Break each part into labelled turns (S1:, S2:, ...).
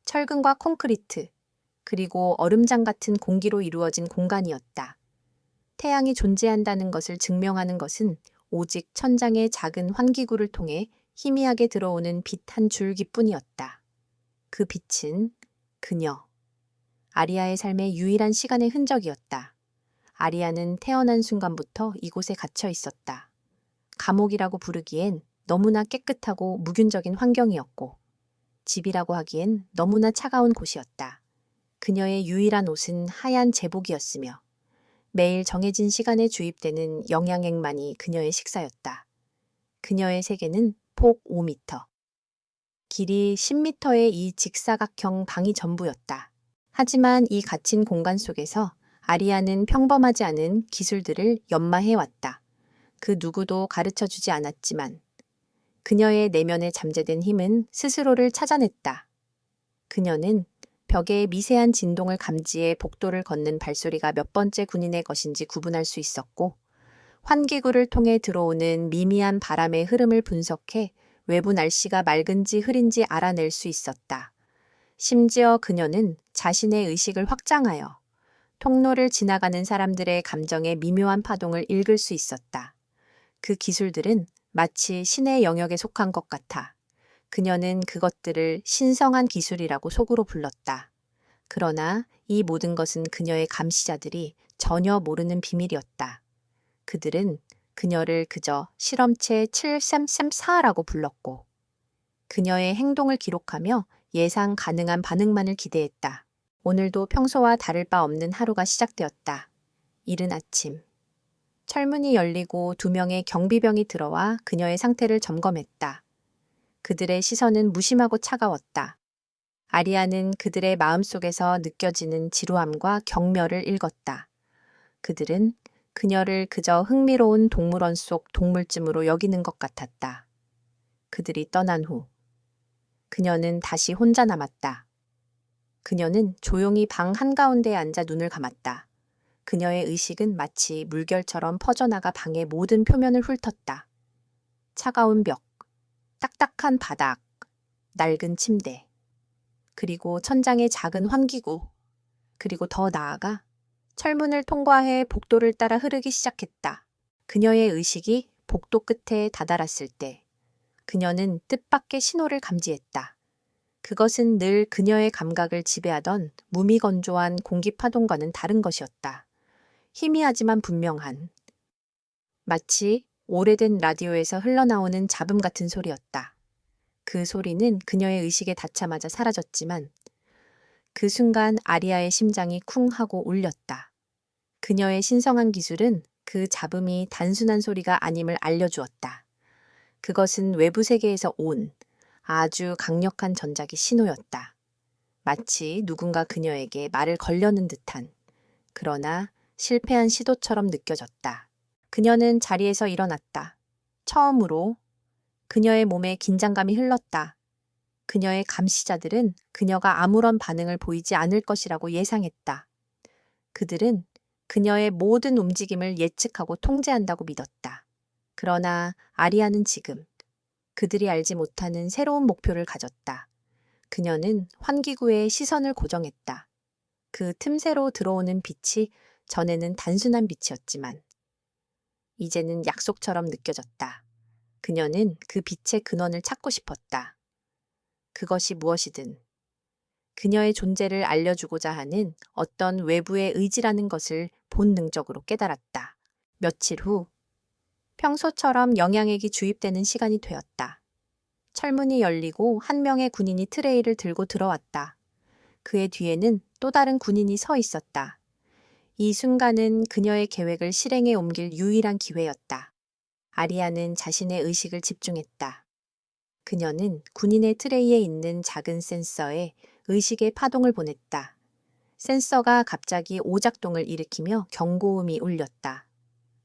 S1: 철근과 콘크리트, 그리고 얼음장 같은 공기로 이루어진 공간이었다. 태양이 존재한다는 것을 증명하는 것은 오직 천장의 작은 환기구를 통해 희미하게 들어오는 빛 한 줄기뿐이었다. 그 빛은 그녀, 아리아의 삶의 유일한 시간의 흔적이었다. 아리아는 태어난 순간부터 이곳에 갇혀 있었다. 감옥이라고 부르기엔 너무나 깨끗하고 무균적인 환경이었고, 집이라고 하기엔 너무나 차가운 곳이었다. 그녀의 유일한 옷은 하얀 제복이었으며, 매일 정해진 시간에 주입되는 영양액만이 그녀의 식사였다. 그녀의 세계는 폭 5m, 길이 10m의 이 직사각형 방이 전부였다. 하지만 이 갇힌 공간 속에서 아리아는 평범하지 않은 기술들을 연마해왔다. 그 누구도 가르쳐주지 않았지만 그녀의 내면에 잠재된 힘은 스스로를 찾아냈다. 그녀는 벽의 미세한 진동을 감지해 복도를 걷는 발소리가 몇 번째 군인의 것인지 구분할 수 있었고, 환기구를 통해 들어오는 미미한 바람의 흐름을 분석해 외부 날씨가 맑은지 흐린지 알아낼 수 있었다. 심지어 그녀는 자신의 의식을 확장하여 통로를 지나가는 사람들의 감정의 미묘한 파동을 읽을 수 있었다. 그 기술들은 마치 신의 영역에 속한 것 같아 그녀는 그것들을 신성한 기술이라고 속으로 불렀다. 그러나 이 모든 것은 그녀의 감시자들이 전혀 모르는 비밀이었다. 그들은 그녀를 그저 실험체 7334라고 불렀고, 그녀의 행동을 기록하며 예상 가능한 반응만을 기대했다. 오늘도 평소와 다를 바 없는 하루가 시작되었다. 이른 아침. 철문이 열리고 2명의 경비병이 들어와 그녀의 상태를 점검했다. 그들의 시선은 무심하고 차가웠다. 아리아는 그들의 마음속에서 느껴지는 지루함과 경멸을 읽었다. 그들은 그녀를 그저 흥미로운 동물원 속 동물쯤으로 여기는 것 같았다. 그들이 떠난 후 그녀는 다시 혼자 남았다. 그녀는 조용히 방 한가운데에 앉아 눈을 감았다. 그녀의 의식은 마치 물결처럼 퍼져나가 방의 모든 표면을 훑었다. 차가운 벽, 딱딱한 바닥, 낡은 침대, 그리고 천장의 작은 환기구, 그리고 더 나아가 철문을 통과해 복도를 따라 흐르기 시작했다. 그녀의 의식이 복도 끝에 다다랐을 때 그녀는 뜻밖의 신호를 감지했다. 그것은 늘 그녀의 감각을 지배하던 무미건조한 공기 파동과는 다른 것이었다. 희미하지만 분명한, 마치 오래된 라디오에서 흘러나오는 잡음 같은 소리였다. 그 소리는 그녀의 의식에 닿자마자 사라졌지만 그 순간 아리아의 심장이 쿵 하고 울렸다. 그녀의 신성한 기술은 그 잡음이 단순한 소리가 아님을 알려주었다. 그것은 외부 세계에서 온 아주 강력한 전작의 신호였다. 마치 누군가 그녀에게 말을 걸려는 듯한, 그러나 실패한 시도처럼 느껴졌다. 그녀는 자리에서 일어났다. 처음으로 그녀의 몸에 긴장감이 흘렀다. 그녀의 감시자들은 그녀가 아무런 반응을 보이지 않을 것이라고 예상했다. 그들은 그녀의 모든 움직임을 예측하고 통제한다고 믿었다. 그러나 아리아는 지금 그들이 알지 못하는 새로운 목표를 가졌다. 그녀는 환기구에 시선을 고정했다. 그 틈새로 들어오는 빛이 전에는 단순한 빛이었지만 이제는 약속처럼 느껴졌다. 그녀는 그 빛의 근원을 찾고 싶었다. 그것이 무엇이든 그녀의 존재를 알려주고자 하는 어떤 외부의 의지라는 것을 본능적으로 깨달았다. 며칠 후 평소처럼 영양액이 주입되는 시간이 되었다. 철문이 열리고 한 명의 군인이 트레이를 들고 들어왔다. 그의 뒤에는 또 다른 군인이 서 있었다. 이 순간은 그녀의 계획을 실행에 옮길 유일한 기회였다. 아리아는 자신의 의식을 집중했다. 그녀는 군인의 트레이에 있는 작은 센서에 의식의 파동을 보냈다. 센서가 갑자기 오작동을 일으키며 경고음이 울렸다.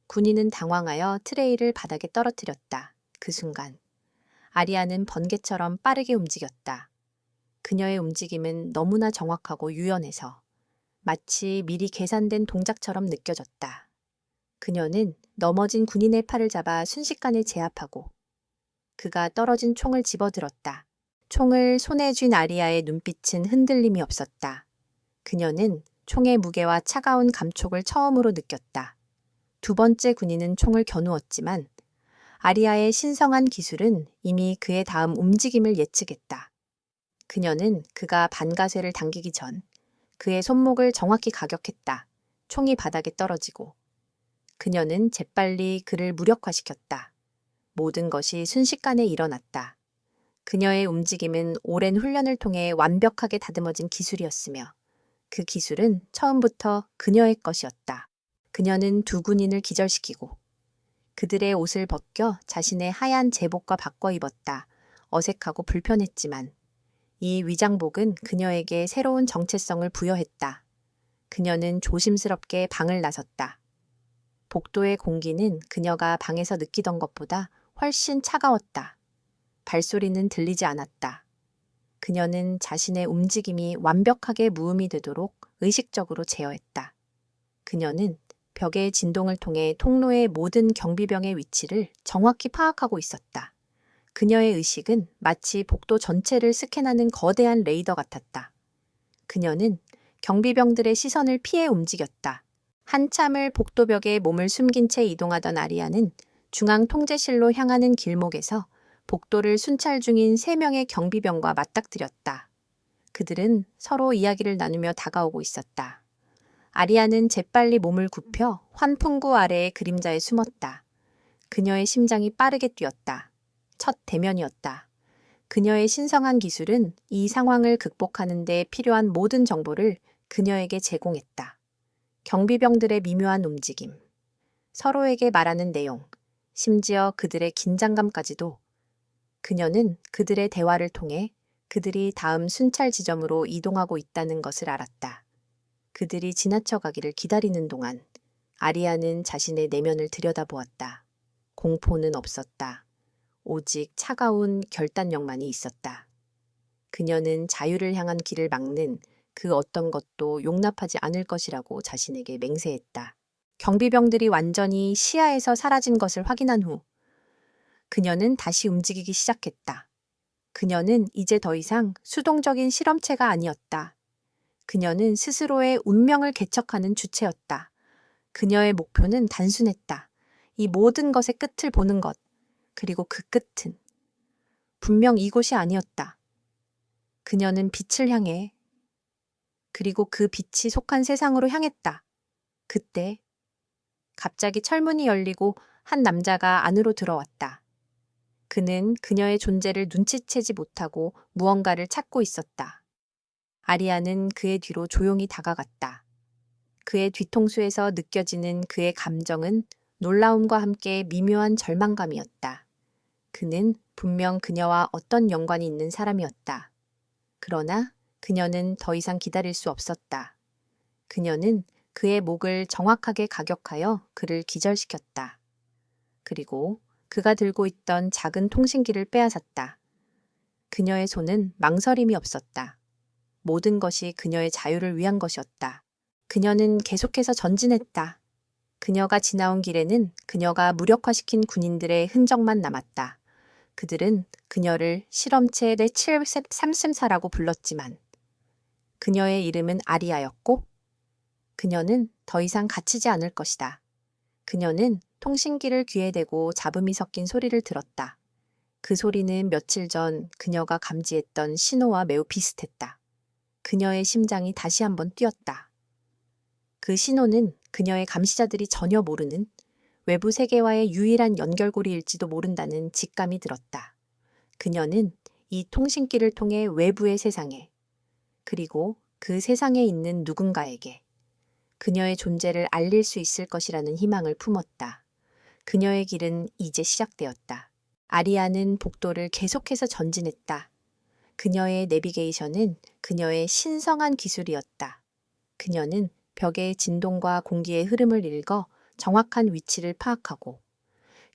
S1: 군인은 당황하여 트레이를 바닥에 떨어뜨렸다. 그 순간 아리아는 번개처럼 빠르게 움직였다. 그녀의 움직임은 너무나 정확하고 유연해서 마치 미리 계산된 동작처럼 느껴졌다. 그녀는 넘어진 군인의 팔을 잡아 순식간에 제압하고 그가 떨어진 총을 집어들었다. 총을 손에 쥔 아리아의 눈빛은 흔들림이 없었다. 그녀는 총의 무게와 차가운 감촉을 처음으로 느꼈다. 두 번째 군인은 총을 겨누었지만 아리아의 신성한 기술은 이미 그의 다음 움직임을 예측했다. 그녀는 그가 반가쇠를 당기기 전 그의 손목을 정확히 가격했다. 총이 바닥에 떨어지고 그녀는 재빨리 그를 무력화시켰다. 모든 것이 순식간에 일어났다. 그녀의 움직임은 오랜 훈련을 통해 완벽하게 다듬어진 기술이었으며 그 기술은 처음부터 그녀의 것이었다. 그녀는 두 군인을 기절시키고 그들의 옷을 벗겨 자신의 하얀 제복과 바꿔 입었다. 어색하고 불편했지만 이 위장복은 그녀에게 새로운 정체성을 부여했다. 그녀는 조심스럽게 방을 나섰다. 복도의 공기는 그녀가 방에서 느끼던 것보다 훨씬 차가웠다. 발소리는 들리지 않았다. 그녀는 자신의 움직임이 완벽하게 무음이 되도록 의식적으로 제어했다. 그녀는 벽의 진동을 통해 통로의 모든 경비병의 위치를 정확히 파악하고 있었다. 그녀의 의식은 마치 복도 전체를 스캔하는 거대한 레이더 같았다. 그녀는 경비병들의 시선을 피해 움직였다. 한참을 복도벽에 몸을 숨긴 채 이동하던 아리아는 중앙 통제실로 향하는 길목에서 복도를 순찰 중인 3명의 경비병과 맞닥뜨렸다. 그들은 서로 이야기를 나누며 다가오고 있었다. 아리아는 재빨리 몸을 굽혀 환풍구 아래의 그림자에 숨었다. 그녀의 심장이 빠르게 뛰었다. 첫 대면이었다. 그녀의 신성한 기술은 이 상황을 극복하는 데 필요한 모든 정보를 그녀에게 제공했다. 경비병들의 미묘한 움직임, 서로에게 말하는 내용, 심지어 그들의 긴장감까지도 그녀는 그들의 대화를 통해 그들이 다음 순찰 지점으로 이동하고 있다는 것을 알았다. 그들이 지나쳐 가기를 기다리는 동안 아리아는 자신의 내면을 들여다보았다. 공포는 없었다. 오직 차가운 결단력만이 있었다. 그녀는 자유를 향한 길을 막는 그 어떤 것도 용납하지 않을 것이라고 자신에게 맹세했다. 경비병들이 완전히 시야에서 사라진 것을 확인한 후 그녀는 다시 움직이기 시작했다. 그녀는 이제 더 이상 수동적인 실험체가 아니었다. 그녀는 스스로의 운명을 개척하는 주체였다. 그녀의 목표는 단순했다. 이 모든 것의 끝을 보는 것. 그리고 그 끝은 분명 이곳이 아니었다. 그녀는 빛을 향해 그리고 그 빛이 속한 세상으로 향했다. 그때 갑자기 철문이 열리고 한 남자가 안으로 들어왔다. 그는 그녀의 존재를 눈치채지 못하고 무언가를 찾고 있었다. 아리아는 그의 뒤로 조용히 다가갔다. 그의 뒤통수에서 느껴지는 그의 감정은 놀라움과 함께 미묘한 절망감이었다. 그는 분명 그녀와 어떤 연관이 있는 사람이었다. 그러나 그녀는 더 이상 기다릴 수 없었다. 그녀는 그의 목을 정확하게 가격하여 그를 기절시켰다. 그리고 그가 들고 있던 작은 통신기를 빼앗았다. 그녀의 손은 망설임이 없었다. 모든 것이 그녀의 자유를 위한 것이었다. 그녀는 계속해서 전진했다. 그녀가 지나온 길에는 그녀가 무력화시킨 군인들의 흔적만 남았다. 그들은 그녀를 실험체의 734라고 불렀지만 그녀의 이름은 아리아였고 그녀는 더 이상 갇히지 않을 것이다. 그녀는 통신기를 귀에 대고 잡음이 섞인 소리를 들었다. 그 소리는 며칠 전 그녀가 감지했던 신호와 매우 비슷했다. 그녀의 심장이 다시 한번 뛰었다. 그 신호는 그녀의 감시자들이 전혀 모르는 외부 세계와의 유일한 연결고리일지도 모른다는 직감이 들었다. 그녀는 이 통신기를 통해 외부의 세상에, 그리고 그 세상에 있는 누군가에게 그녀의 존재를 알릴 수 있을 것이라는 희망을 품었다. 그녀의 길은 이제 시작되었다. 아리아는 복도를 계속해서 전진했다. 그녀의 내비게이션은 그녀의 신성한 기술이었다. 그녀는 벽의 진동과 공기의 흐름을 읽어 정확한 위치를 파악하고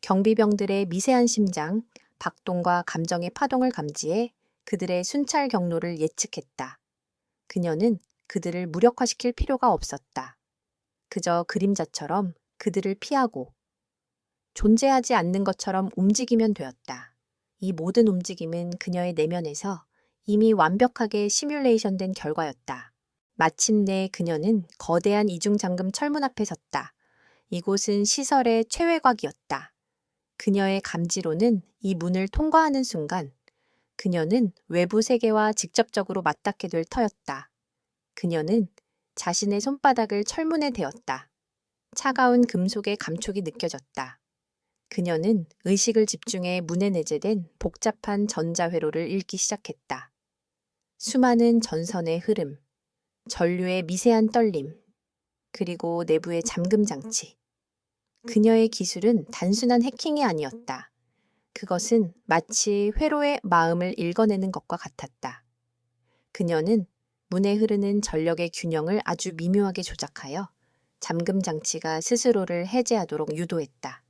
S1: 경비병들의 미세한 심장, 박동과 감정의 파동을 감지해 그들의 순찰 경로를 예측했다. 그녀는 그들을 무력화시킬 필요가 없었다. 그저 그림자처럼 그들을 피하고 존재하지 않는 것처럼 움직이면 되었다. 이 모든 움직임은 그녀의 내면에서 이미 완벽하게 시뮬레이션된 결과였다. 마침내 그녀는 거대한 이중잠금 철문 앞에 섰다. 이곳은 시설의 최외곽이었다. 그녀의 감지로는 이 문을 통과하는 순간 그녀는 외부 세계와 직접적으로 맞닿게 될 터였다. 그녀는 자신의 손바닥을 철문에 대었다. 차가운 금속의 감촉이 느껴졌다. 그녀는 의식을 집중해 문에 내재된 복잡한 전자회로를 읽기 시작했다. 수많은 전선의 흐름, 전류의 미세한 떨림, 그리고 내부의 잠금 장치. 그녀의 기술은 단순한 해킹이 아니었다. 그것은 마치 회로의 마음을 읽어내는 것과 같았다. 그녀는 문에 흐르는 전력의 균형을 아주 미묘하게 조작하여 잠금 장치가 스스로를 해제하도록 유도했다.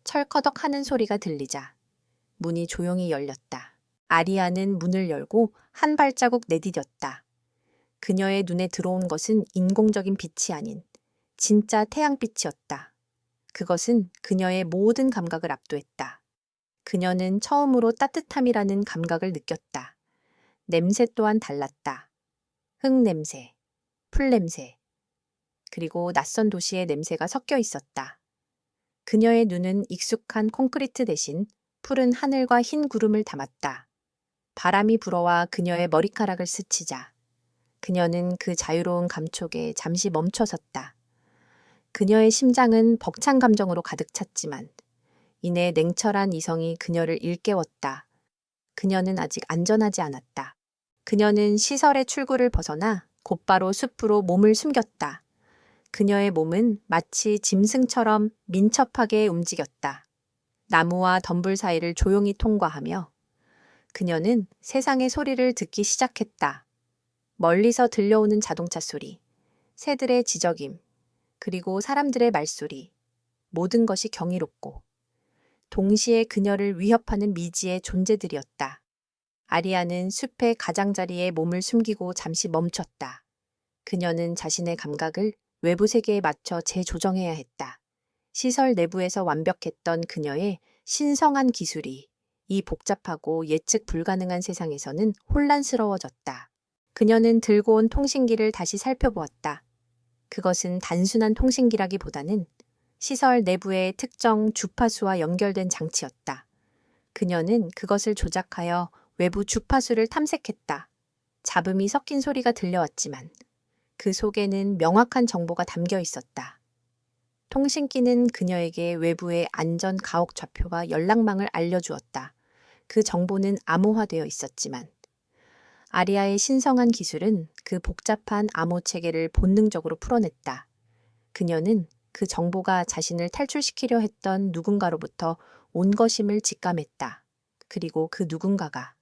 S1: 철커덕 하는 소리가 들리자 문이 조용히 열렸다. 아리아는 문을 열고 한 발자국 내디뎠다. 그녀의 눈에 들어온 것은 인공적인 빛이 아닌 진짜 태양빛이었다. 그것은 그녀의 모든 감각을 압도했다. 그녀는 처음으로 따뜻함이라는 감각을 느꼈다. 냄새 또한 달랐다. 흙 냄새, 풀 냄새, 그리고 낯선 도시의 냄새가 섞여 있었다. 그녀의 눈은 익숙한 콘크리트 대신 푸른 하늘과 흰 구름을 담았다. 바람이 불어와 그녀의 머리카락을 스치자 그녀는 그 자유로운 감촉에 잠시 멈춰섰다. 그녀의 심장은 벅찬 감정으로 가득 찼지만 이내 냉철한 이성이 그녀를 일깨웠다. 그녀는 아직 안전하지 않았다. 그녀는 시설의 출구를 벗어나 곧바로 숲으로 몸을 숨겼다. 그녀의 몸은 마치 짐승처럼 민첩하게 움직였다. 나무와 덤불 사이를 조용히 통과하며 그녀는 세상의 소리를 듣기 시작했다. 멀리서 들려오는 자동차 소리, 새들의 지저김, 그리고 사람들의 말소리. 모든 것이 경이롭고 동시에 그녀를 위협하는 미지의 존재들이었다. 아리아는 숲의 가장자리에 몸을 숨기고 잠시 멈췄다. 그녀는 자신의 감각을 외부 세계에 맞춰 재조정해야 했다. 시설 내부에서 완벽했던 그녀의 신성한 기술이 이 복잡하고 예측 불가능한 세상에서는 혼란스러워졌다. 그녀는 들고 온 통신기를 다시 살펴보았다. 그것은 단순한 통신기라기보다는 시설 내부의 특정 주파수와 연결된 장치였다. 그녀는 그것을 조작하여 외부 주파수를 탐색했다. 잡음이 섞인 소리가 들려왔지만 그 속에는 명확한 정보가 담겨 있었다. 통신기는 그녀에게 외부의 안전 가옥 좌표와 연락망을 알려주었다. 그 정보는 암호화되어 있었지만 아리아의 신성한 기술은 그 복잡한 암호 체계를 본능적으로 풀어냈다. 그녀는 그 정보가 자신을 탈출시키려 했던 누군가로부터 온 것임을 직감했다. 그리고 그 누군가가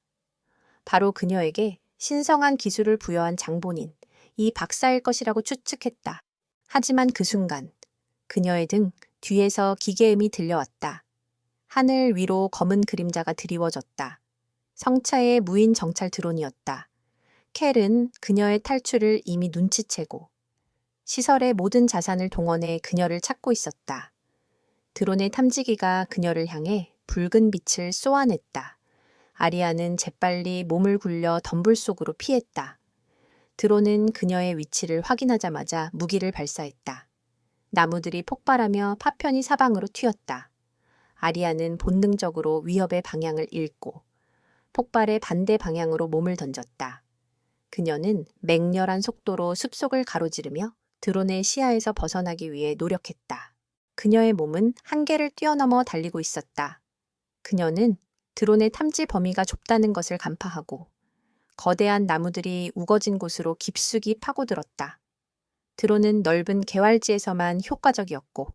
S1: 바로 그녀에게 신성한 기술을 부여한 장본인, 이 박사일 것이라고 추측했다. 하지만 그 순간 그녀의 등 뒤에서 기계음이 들려왔다. 하늘 위로 검은 그림자가 드리워졌다. 성차의 무인 정찰 드론이었다. 켈은 그녀의 탈출을 이미 눈치채고 시설의 모든 자산을 동원해 그녀를 찾고 있었다. 드론의 탐지기가 그녀를 향해 붉은 빛을 쏘아냈다. 아리아는 재빨리 몸을 굴려 덤불 속으로 피했다. 드론은 그녀의 위치를 확인하자마자 무기를 발사했다. 나무들이 폭발하며 파편이 사방으로 튀었다. 아리아는 본능적으로 위협의 방향을 읽고 폭발의 반대 방향으로 몸을 던졌다. 그녀는 맹렬한 속도로 숲속을 가로지르며 드론의 시야에서 벗어나기 위해 노력했다. 그녀의 몸은 한계를 뛰어넘어 달리고 있었다. 그녀는 드론의 탐지 범위가 좁다는 것을 간파하고 거대한 나무들이 우거진 곳으로 깊숙이 파고들었다. 드론은 넓은 개활지에서만 효과적이었고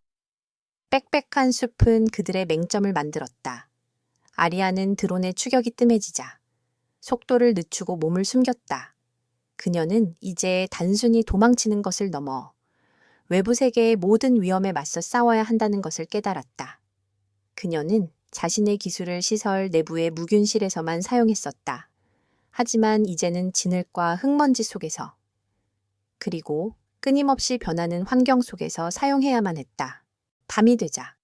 S1: 빽빽한 숲은 그들의 맹점을 만들었다. 아리아는 드론의 추격이 뜸해지자 속도를 늦추고 몸을 숨겼다. 그녀는 이제 단순히 도망치는 것을 넘어 외부 세계의 모든 위험에 맞서 싸워야 한다는 것을 깨달았다. 그녀는 자신의 기술을 시설 내부의 무균실에서만 사용했었다. 하지만 이제는 진흙과 흙먼지 속에서 그리고 끊임없이 변하는 환경 속에서 사용해야만 했다. 밤이 되자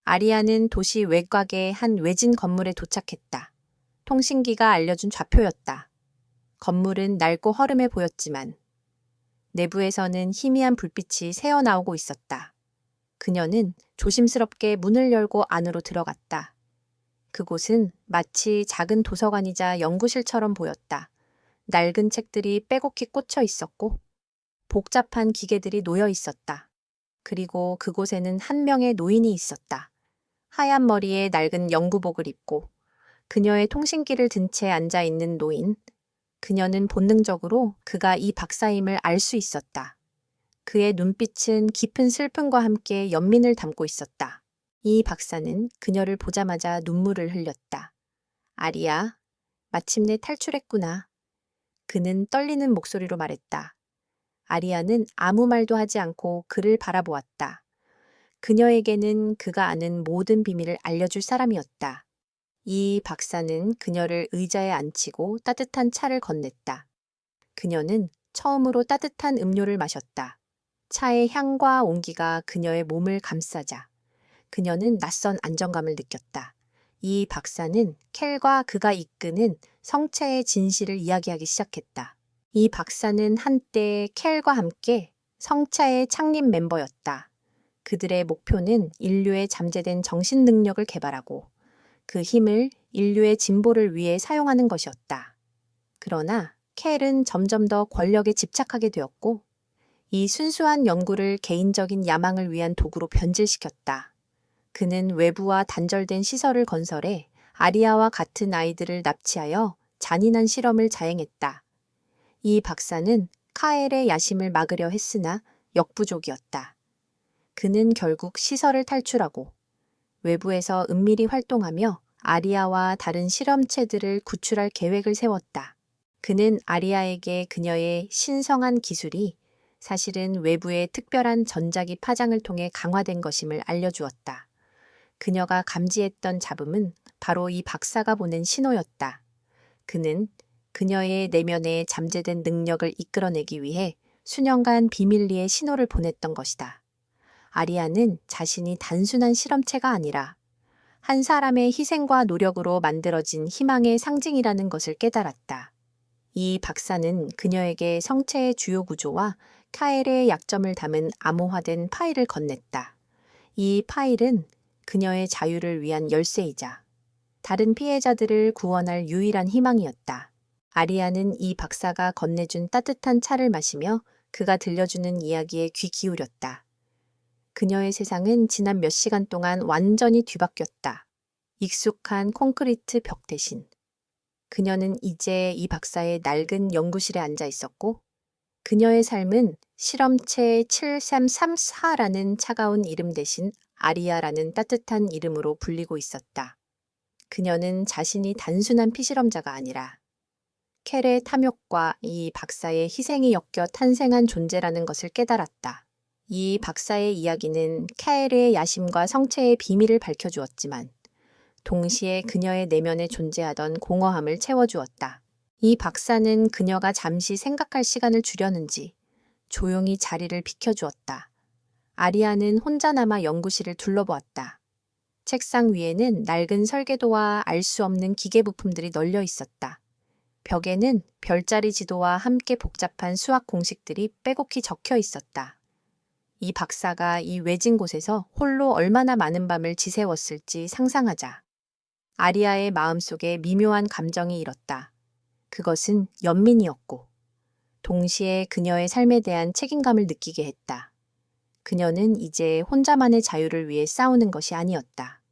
S1: 아리아는 도시 외곽의 한 외진 건물에 도착했다. 통신기가 알려준 좌표였다. 건물은 낡고 허름해 보였지만 내부에서는 희미한 불빛이 새어나오고 있었다. 그녀는 조심스럽게 문을 열고 안으로 들어갔다. 그곳은 마치 작은 도서관이자 연구실처럼 보였다. 낡은 책들이 빼곡히 꽂혀 있었고 복잡한 기계들이 놓여 있었다. 그리고 그곳에는 한 명의 노인이 있었다. 하얀 머리에 낡은 연구복을 입고 그녀의 통신기를 든 채 앉아 있는 노인. 그녀는 본능적으로 그가 이 박사임을 알 수 있었다. 그의 눈빛은 깊은 슬픔과 함께 연민을 담고 있었다. 이 박사는 그녀를 보자마자 눈물을 흘렸다. 아리야, 마침내 탈출했구나. 그는 떨리는 목소리로 말했다. 아리아는 아무 말도 하지 않고 그를 바라보았다. 그녀에게는 그가 아는 모든 비밀을 알려줄 사람이었다. 이 박사는 그녀를 의자에 앉히고 따뜻한 차를 건넸다. 그녀는 처음으로 따뜻한 음료를 마셨다. 차의 향과 온기가 그녀의 몸을 감싸자 그녀는 낯선 안정감을 느꼈다. 이 박사는 켈과 그가 이끄는 성체의 진실을 이야기하기 시작했다. 이 박사는 한때 켈과 함께 성체의 창립 멤버였다. 그들의 목표는 인류의 잠재된 정신 능력을 개발하고 그 힘을 인류의 진보를 위해 사용하는 것이었다. 그러나 켈은 점점 더 권력에 집착하게 되었고 이 순수한 연구를 개인적인 야망을 위한 도구로 변질시켰다. 그는 외부와 단절된 시설을 건설해 아리아와 같은 아이들을 납치하여 잔인한 실험을 자행했다. 이 박사는 카엘의 야심을 막으려 했으나 역부족이었다. 그는 결국 시설을 탈출하고 외부에서 은밀히 활동하며 아리아와 다른 실험체들을 구출할 계획을 세웠다. 그는 아리아에게 그녀의 신성한 기술이 사실은 외부의 특별한 전자기 파장을 통해 강화된 것임을 알려주었다. 그녀가 감지했던 잡음은 바로 이 박사가 보낸 신호였다. 그는 그녀의 내면에 잠재된 능력을 이끌어내기 위해 수년간 비밀리에 신호를 보냈던 것이다. 아리아는 자신이 단순한 실험체가 아니라 한 사람의 희생과 노력으로 만들어진 희망의 상징이라는 것을 깨달았다. 이 박사는 그녀에게 성체의 주요 구조와 카엘의 약점을 담은 암호화된 파일을 건넸다. 이 파일은 그녀의 자유를 위한 열쇠이자 다른 피해자들을 구원할 유일한 희망이었다. 아리아는 이 박사가 건네준 따뜻한 차를 마시며 그가 들려주는 이야기에 귀 기울였다. 그녀의 세상은 지난 몇 시간 동안 완전히 뒤바뀌었다. 익숙한 콘크리트 벽 대신 그녀는 이제 이 박사의 낡은 연구실에 앉아 있었고 그녀의 삶은 실험체 7334라는 차가운 이름 대신 아리아라는 따뜻한 이름으로 불리고 있었다. 그녀는 자신이 단순한 피실험자가 아니라 켈의 탐욕과 이 박사의 희생이 엮여 탄생한 존재라는 것을 깨달았다. 이 박사의 이야기는 켈의 야심과 성체의 비밀을 밝혀주었지만 동시에 그녀의 내면에 존재하던 공허함을 채워주었다. 이 박사는 그녀가 잠시 생각할 시간을 주려는지 조용히 자리를 비켜주었다. 아리아는 혼자 남아 연구실을 둘러보았다. 책상 위에는 낡은 설계도와 알 수 없는 기계 부품들이 널려 있었다. 벽에는 별자리 지도와 함께 복잡한 수학 공식들이 빼곡히 적혀 있었다. 이 박사가 이 외진 곳에서 홀로 얼마나 많은 밤을 지새웠을지 상상하자 아리아의 마음속에 미묘한 감정이 일었다. 그것은 연민이었고 동시에 그녀의 삶에 대한 책임감을 느끼게 했다. 그녀는 이제 혼자만의 자유를 위해 싸우는 것이 아니었다.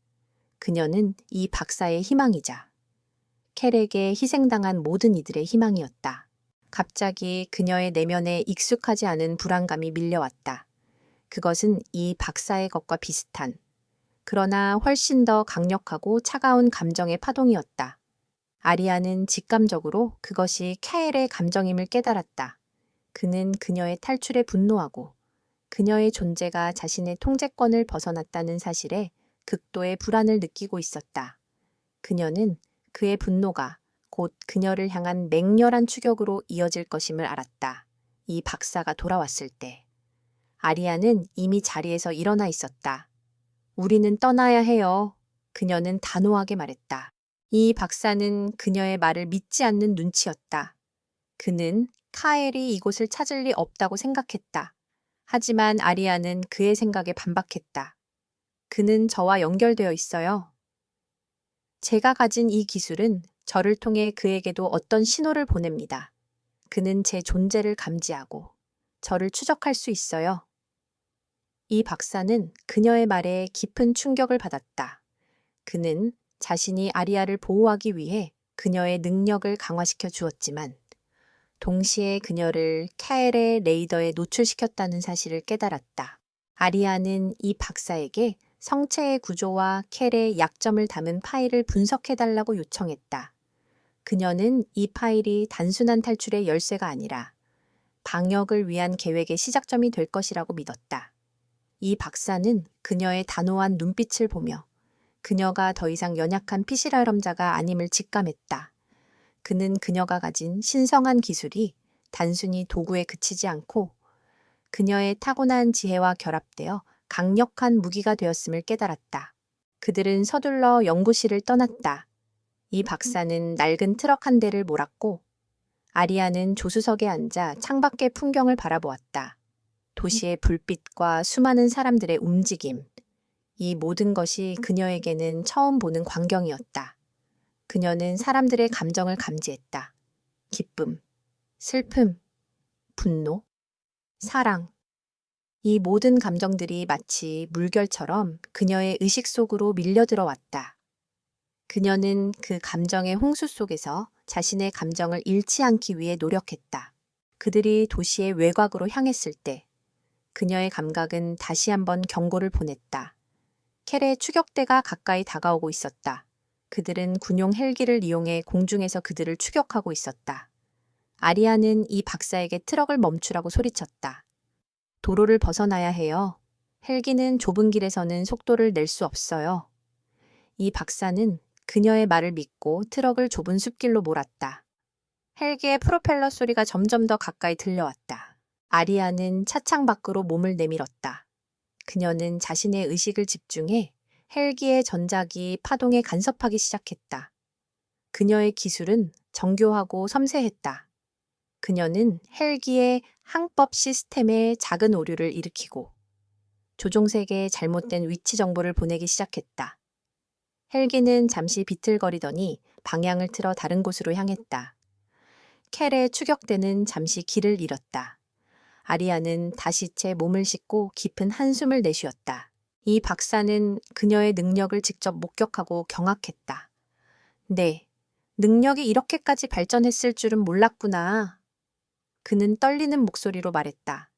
S1: 그녀는 이 박사의 희망이자 켈에게 희생당한 모든 이들의 희망이었다. 갑자기 그녀의 내면에 익숙하지 않은 불안감이 밀려왔다. 그것은 이 박사의 것과 비슷한 그러나 훨씬 더 강력하고 차가운 감정의 파동이었다. 아리아는 직감적으로 그것이 켈의 감정임을 깨달았다. 그는 그녀의 탈출에 분노하고 그녀의 존재가 자신의 통제권을 벗어났다는 사실에 극도의 불안을 느끼고 있었다. 그녀는 그의 분노가 곧 그녀를 향한 맹렬한 추격으로 이어질 것임을 알았다. 이 박사가 돌아왔을 때 아리아는 이미 자리에서 일어나 있었다. 우리는 떠나야 해요. 그녀는 단호하게 말했다. 이 박사는 그녀의 말을 믿지 않는 눈치였다. 그는 카엘이 이곳을 찾을 리 없다고 생각했다. 하지만 아리아는 그의 생각에 반박했다. 그는 저와 연결되어 있어요. 제가 가진 이 기술은 저를 통해 그에게도 어떤 신호를 보냅니다. 그는 제 존재를 감지하고 저를 추적할 수 있어요. 이 박사는 그녀의 말에 깊은 충격을 받았다. 그는 자신이 아리아를 보호하기 위해 그녀의 능력을 강화시켜 주었지만 동시에 그녀를 카엘의 레이더에 노출시켰다는 사실을 깨달았다. 아리아는 이 박사에게 성체의 구조와 켈의 약점을 담은 파일을 분석해달라고 요청했다. 그녀는 이 파일이 단순한 탈출의 열쇠가 아니라 방역을 위한 계획의 시작점이 될 것이라고 믿었다. 이 박사는 그녀의 단호한 눈빛을 보며 그녀가 더 이상 연약한 피실활험자가 아님을 직감했다. 그는 그녀가 가진 신성한 기술이 단순히 도구에 그치지 않고 그녀의 타고난 지혜와 결합되어 강력한 무기가 되었음을 깨달았다. 그들은 서둘러 연구실을 떠났다. 이 박사는 낡은 트럭 한 대를 몰았고 아리아는 조수석에 앉아 창밖의 풍경을 바라보았다. 도시의 불빛과 수많은 사람들의 움직임, 이 모든 것이 그녀에게는 처음 보는 광경이었다. 그녀는 사람들의 감정을 감지했다. 기쁨, 슬픔, 분노, 사랑. 이 모든 감정들이 마치 물결처럼 그녀의 의식 속으로 밀려들어왔다. 그녀는 그 감정의 홍수 속에서 자신의 감정을 잃지 않기 위해 노력했다. 그들이 도시의 외곽으로 향했을 때 그녀의 감각은 다시 한번 경고를 보냈다. 켈의 추격대가 가까이 다가오고 있었다. 그들은 군용 헬기를 이용해 공중에서 그들을 추격하고 있었다. 아리아는 이 박사에게 트럭을 멈추라고 소리쳤다. 도로를 벗어나야 해요. 헬기는 좁은 길에서는 속도를 낼 수 없어요. 이 박사는 그녀의 말을 믿고 트럭을 좁은 숲길로 몰았다. 헬기의 프로펠러 소리가 점점 더 가까이 들려왔다. 아리아는 차창 밖으로 몸을 내밀었다. 그녀는 자신의 의식을 집중해 헬기의 전작이 파동에 간섭하기 시작했다. 그녀의 기술은 정교하고 섬세했다. 그녀는 헬기의 항법 시스템에 작은 오류를 일으키고 조종색의 잘못된 위치 정보를 보내기 시작했다. 헬기는 잠시 비틀거리더니 방향을 틀어 다른 곳으로 향했다. 켈의 추격대는 잠시 길을 잃었다. 아리아는 다시 채 몸을 싣고 깊은 한숨을 내쉬었다. 이 박사는 그녀의 능력을 직접 목격하고 경악했다. 네, 능력이 이렇게까지 발전했을 줄은 몰랐구나. 그는 떨리는 목소리로 말했다.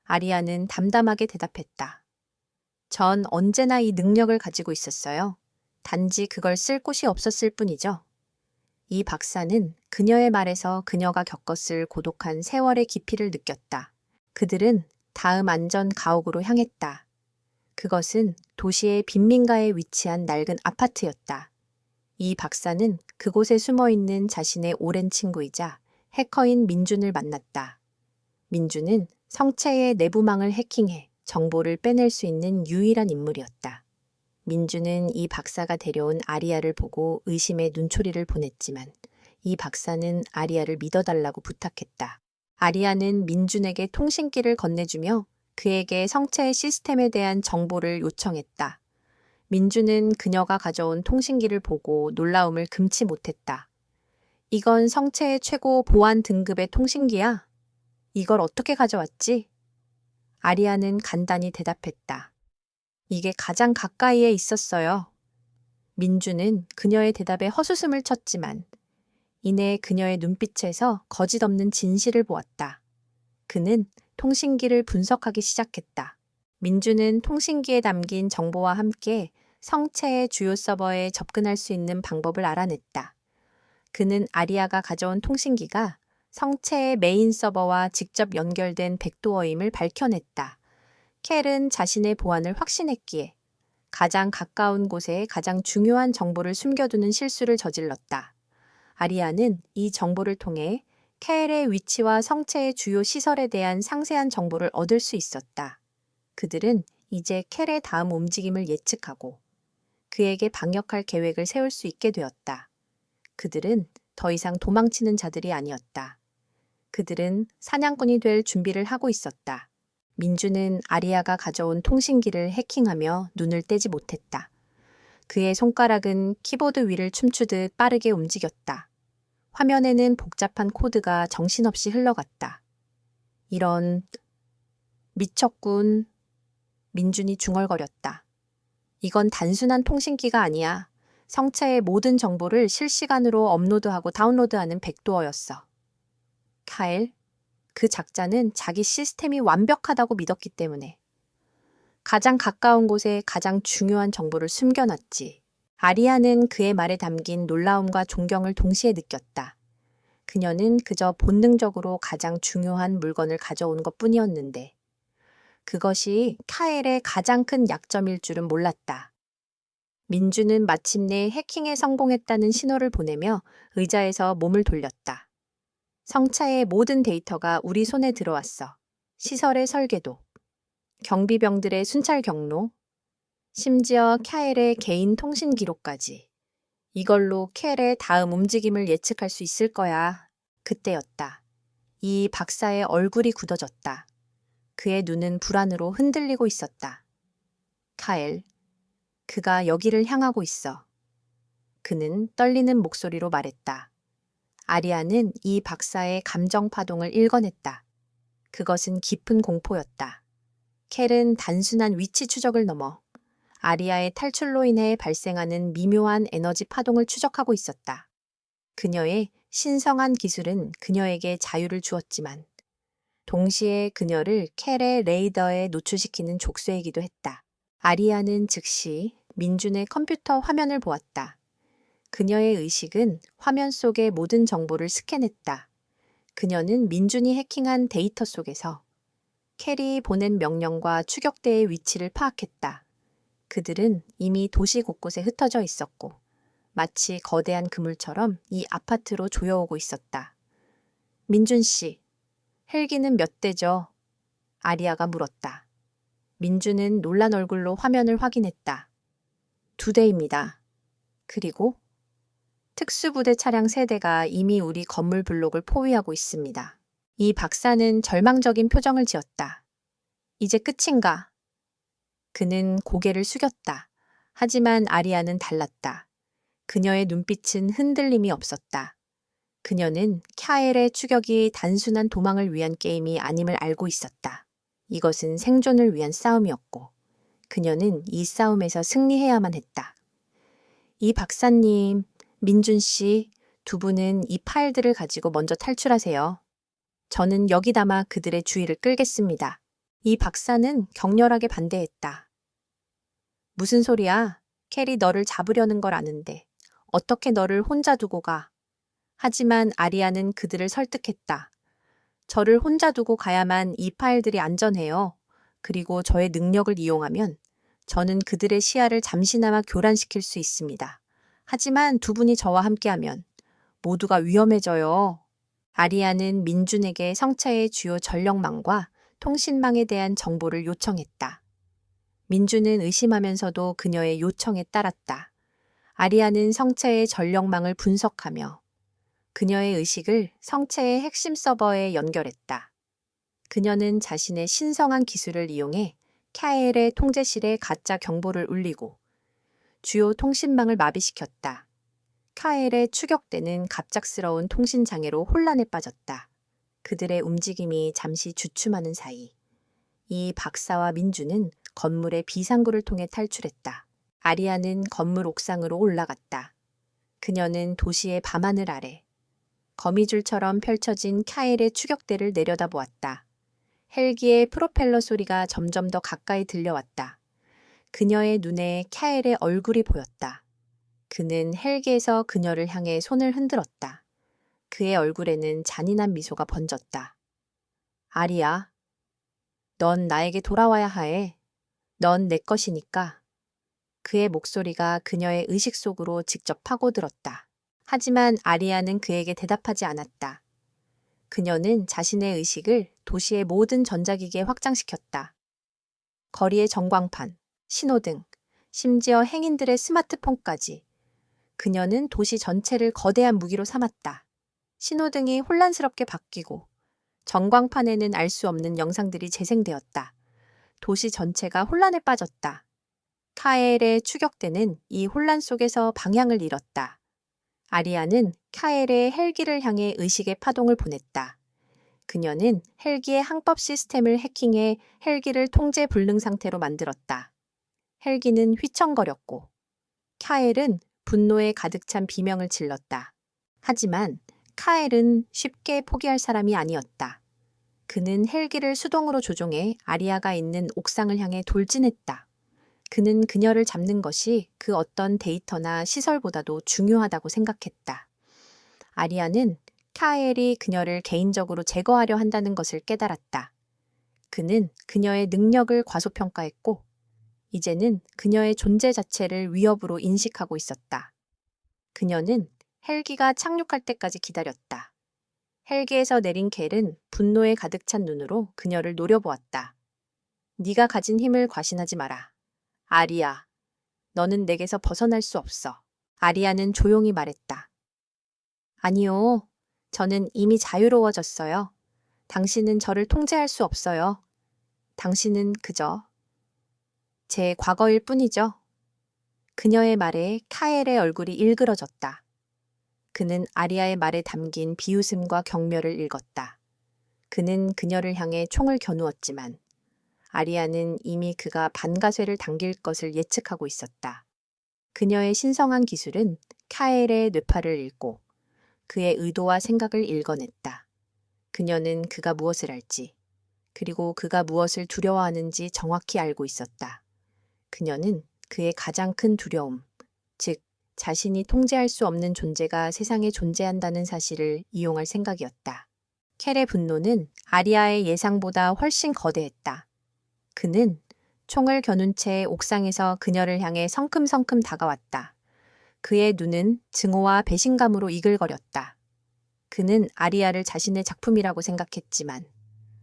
S1: 아리아는 담담하게 대답했다. 전 언제나 이 능력을 가지고 있었어요. 단지 그걸 쓸 곳이 없었을 뿐이죠. 이 박사는 그녀의 말에서 그녀가 겪었을 고독한 세월의 깊이를 느꼈다. 그들은 다음 안전 가옥으로 향했다. 그것은 도시의 빈민가에 위치한 낡은 아파트였다. 이 박사는 그곳에 숨어있는 자신의 오랜 친구이자 해커인 민준을 만났다. 민준은 성체의 내부망을 해킹해 정보를 빼낼 수 있는 유일한 인물이었다. 민준은 이 박사가 데려온 아리아를 보고 의심의 눈초리를 보냈지만 이 박사는 아리아를 믿어달라고 부탁했다. 아리아는 민준에게 통신기를 건네주며 그에게 성체의 시스템에 대한 정보를 요청했다. 민준은 그녀가 가져온 통신기를 보고 놀라움을 금치 못했다. 이건 성체의 최고 보안 등급의 통신기야? 이걸 어떻게 가져왔지? 아리아는 간단히 대답했다. 이게 가장 가까이에 있었어요. 민주는 그녀의 대답에 헛웃음을 쳤지만 이내 그녀의 눈빛에서 거짓 없는 진실을 보았다. 그는 통신기를 분석하기 시작했다. 민주는 통신기에 담긴 정보와 함께 성체의 주요 서버에 접근할 수 있는 방법을 알아냈다. 그는 아리아가 가져온 통신기가 성체의 메인 서버와 직접 연결된 백도어임을 밝혀냈다. 켈은 자신의 보안을 확신했기에 가장 가까운 곳에 가장 중요한 정보를 숨겨두는 실수를 저질렀다. 아리아는 이 정보를 통해 켈의 위치와 성체의 주요 시설에 대한 상세한 정보를 얻을 수 있었다. 그들은 이제 켈의 다음 움직임을 예측하고 그에게 방역할 계획을 세울 수 있게 되었다. 그들은 더 이상 도망치는 자들이 아니었다. 그들은 사냥꾼이 될 준비를 하고 있었다. 민주는 아리아가 가져온 통신기를 해킹하며 눈을 떼지 못했다. 그의 손가락은 키보드 위를 춤추듯 빠르게 움직였다. 화면에는 복잡한 코드가 정신없이 흘러갔다. 이런... 미쳤군. 민준이 중얼거렸다. 이건 단순한 통신기가 아니야. 성체의 모든 정보를 실시간으로 업로드하고 다운로드하는 백도어였어. 카일, 그 작자는 자기 시스템이 완벽하다고 믿었기 때문에 가장 가까운 곳에 가장 중요한 정보를 숨겨놨지. 아리아는 그의 말에 담긴 놀라움과 존경을 동시에 느꼈다. 그녀는 그저 본능적으로 가장 중요한 물건을 가져온 것뿐이었는데 그것이 카엘의 가장 큰 약점일 줄은 몰랐다. 민주는 마침내 해킹에 성공했다는 신호를 보내며 의자에서 몸을 돌렸다. 성차의 모든 데이터가 우리 손에 들어왔어. 시설의 설계도, 경비병들의 순찰 경로, 심지어 캬엘의 개인 통신 기록까지. 이걸로 캬엘의 다음 움직임을 예측할 수 있을 거야. 그때였다. 이 박사의 얼굴이 굳어졌다. 그의 눈은 불안으로 흔들리고 있었다. 카엘, 그가 여기를 향하고 있어. 그는 떨리는 목소리로 말했다. 아리아는 이 박사의 감정 파동을 읽어냈다. 그것은 깊은 공포였다. 켈은 단순한 위치 추적을 넘어 아리아의 탈출로 인해 발생하는 미묘한 에너지 파동을 추적하고 있었다. 그녀의 신성한 기술은 그녀에게 자유를 주었지만 동시에 그녀를 켈의 레이더에 노출시키는 족쇄이기도 했다. 아리아는 즉시 민준의 컴퓨터 화면을 보았다. 그녀의 의식은 화면 속의 모든 정보를 스캔했다. 그녀는 민준이 해킹한 데이터 속에서 켈이 보낸 명령과 추격대의 위치를 파악했다. 그들은 이미 도시 곳곳에 흩어져 있었고 마치 거대한 그물처럼 이 아파트로 조여오고 있었다. 민준 씨, 헬기는 몇 대죠? 아리아가 물었다. 민준은 놀란 얼굴로 화면을 확인했다. 2대입니다. 그리고 특수부대 차량 3대가 이미 우리 건물 블록을 포위하고 있습니다. 이 박사는 절망적인 표정을 지었다. 이제 끝인가? 그는 고개를 숙였다. 하지만 아리아는 달랐다. 그녀의 눈빛은 흔들림이 없었다. 그녀는 캬엘의 추격이 단순한 도망을 위한 게임이 아님을 알고 있었다. 이것은 생존을 위한 싸움이었고 그녀는 이 싸움에서 승리해야만 했다. 이 박사님, 민준 씨, 2분은 이 파일들을 가지고 먼저 탈출하세요. 저는 여기다마 그들의 주의를 끌겠습니다. 이 박사는 격렬하게 반대했다. 무슨 소리야? 켈이 너를 잡으려는 걸 아는데 어떻게 너를 혼자 두고 가? 하지만 아리아는 그들을 설득했다. 저를 혼자 두고 가야만 이 파일들이 안전해요. 그리고 저의 능력을 이용하면 저는 그들의 시야를 잠시나마 교란시킬 수 있습니다. 하지만 2분이 저와 함께하면 모두가 위험해져요. 아리아는 민준에게 성차의 주요 전력망과 통신망에 대한 정보를 요청했다. 민준은 의심하면서도 그녀의 요청에 따랐다. 아리아는 성체의 전력망을 분석하며 그녀의 의식을 성체의 핵심 서버에 연결했다. 그녀는 자신의 신성한 기술을 이용해 캬엘의 통제실에 가짜 경보를 울리고 주요 통신망을 마비시켰다. 캬엘의 추격대는 갑작스러운 통신장애로 혼란에 빠졌다. 그들의 움직임이 잠시 주춤하는 사이 이 박사와 민주는 건물의 비상구를 통해 탈출했다. 아리아는 건물 옥상으로 올라갔다. 그녀는 도시의 밤하늘 아래 거미줄처럼 펼쳐진 캬엘의 추격대를 내려다보았다. 헬기의 프로펠러 소리가 점점 더 가까이 들려왔다. 그녀의 눈에 캬엘의 얼굴이 보였다. 그는 헬기에서 그녀를 향해 손을 흔들었다. 그의 얼굴에는 잔인한 미소가 번졌다. 아리아, 넌 나에게 돌아와야 해. 넌 내 것이니까. 그의 목소리가 그녀의 의식 속으로 직접 파고들었다. 하지만 아리아는 그에게 대답하지 않았다. 그녀는 자신의 의식을 도시의 모든 전자기기에 확장시켰다. 거리의 전광판, 신호등, 심지어 행인들의 스마트폰까지. 그녀는 도시 전체를 거대한 무기로 삼았다. 신호등이 혼란스럽게 바뀌고 전광판에는 알 수 없는 영상들이 재생되었다. 도시 전체가 혼란에 빠졌다. 카엘의 추격대는 이 혼란 속에서 방향을 잃었다. 아리아는 카엘의 헬기를 향해 의식의 파동을 보냈다. 그녀는 헬기의 항법 시스템을 해킹해 헬기를 통제 불능 상태로 만들었다. 헬기는 휘청거렸고 카엘은 분노에 가득 찬 비명을 질렀다. 하지만 카엘은 쉽게 포기할 사람이 아니었다. 그는 헬기를 수동으로 조종해 아리아가 있는 옥상을 향해 돌진했다. 그는 그녀를 잡는 것이 그 어떤 데이터나 시설보다도 중요하다고 생각했다. 아리아는 카엘이 그녀를 개인적으로 제거하려 한다는 것을 깨달았다. 그는 그녀의 능력을 과소평가했고 이제는 그녀의 존재 자체를 위협으로 인식하고 있었다. 그녀는 헬기가 착륙할 때까지 기다렸다. 헬기에서 내린 켈은 분노에 가득 찬 눈으로 그녀를 노려보았다. 네가 가진 힘을 과신하지 마라. 아리아, 너는 내게서 벗어날 수 없어. 아리아는 조용히 말했다. 아니요, 저는 이미 자유로워졌어요. 당신은 저를 통제할 수 없어요. 당신은 그저 제 과거일 뿐이죠. 그녀의 말에 카엘의 얼굴이 일그러졌다. 그는 아리아의 말에 담긴 비웃음과 경멸을 읽었다. 그는 그녀를 향해 총을 겨누었지만 아리아는 이미 그가 반가쇠를 당길 것을 예측하고 있었다. 그녀의 신성한 기술은 카엘의 뇌파를 읽고 그의 의도와 생각을 읽어냈다. 그녀는 그가 무엇을 할지, 그리고 그가 무엇을 두려워하는지 정확히 알고 있었다. 그녀는 그의 가장 큰 두려움, 즉 자신이 통제할 수 없는 존재가 세상에 존재한다는 사실을 이용할 생각이었다. 켈의 분노는 아리아의 예상보다 훨씬 거대했다. 그는 총을 겨눈 채 옥상에서 그녀를 향해 성큼성큼 다가왔다. 그의 눈은 증오와 배신감으로 이글거렸다. 그는 아리아를 자신의 작품이라고 생각했지만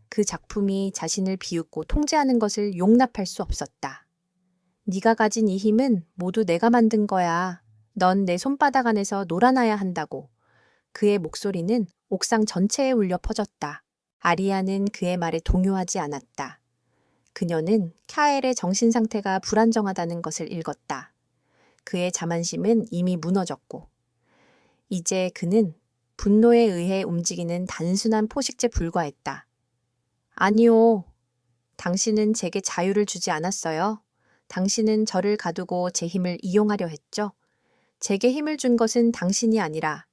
S1: 그 작품이 자신을 비웃고 통제하는 것을 용납할 수 없었다. 네가 가진 이 힘은 모두 내가 만든 거야. 넌 내 손바닥 안에서 놀아나야 한다고. 그의 목소리는 옥상 전체에 울려 퍼졌다. 아리아는 그의 말에 동요하지 않았다. 그녀는 카엘의 정신 상태가 불안정하다는 것을 읽었다. 그의 자만심은 이미 무너졌고 이제 그는 분노에 의해 움직이는 단순한 포식자에 불과했다. 아니요. 당신은 제게 자유를 주지 않았어요. 당신은 저를 가두고 제 힘을 이용하려 했죠. 제게 힘을 준 것은 당신이 아니라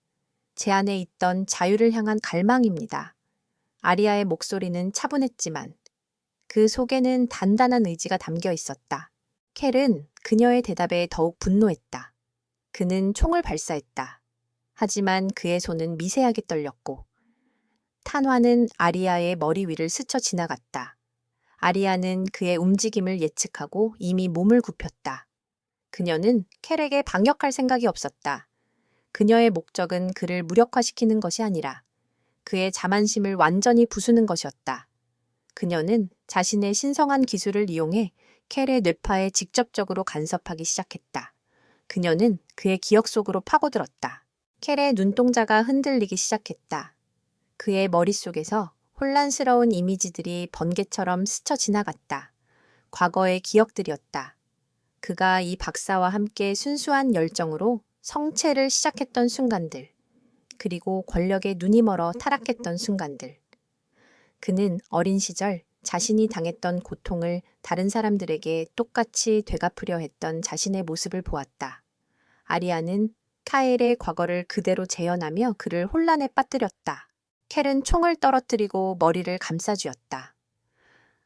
S1: 제 안에 있던 자유를 향한 갈망입니다. 아리아의 목소리는 차분했지만 그 속에는 단단한 의지가 담겨 있었다. 켈은 그녀의 대답에 더욱 분노했다. 그는 총을 발사했다. 하지만 그의 손은 미세하게 떨렸고 탄환은 아리아의 머리 위를 스쳐 지나갔다. 아리아는 그의 움직임을 예측하고 이미 몸을 굽혔다. 그녀는 켈에게 방역할 생각이 없었다. 그녀의 목적은 그를 무력화시키는 것이 아니라 그의 자만심을 완전히 부수는 것이었다. 그녀는 자신의 신성한 기술을 이용해 켈의 뇌파에 직접적으로 간섭하기 시작했다. 그녀는 그의 기억 속으로 파고들었다. 켈의 눈동자가 흔들리기 시작했다. 그의 머릿속에서 혼란스러운 이미지들이 번개처럼 스쳐 지나갔다. 과거의 기억들이었다. 그가 이 박사와 함께 순수한 열정으로 성체를 시작했던 순간들, 그리고 권력에 눈이 멀어 타락했던 순간들. 그는 어린 시절 자신이 당했던 고통을 다른 사람들에게 똑같이 되갚으려 했던 자신의 모습을 보았다. 아리아는 카엘의 과거를 그대로 재현하며 그를 혼란에 빠뜨렸다. 켈은 총을 떨어뜨리고 머리를 감싸쥐었다.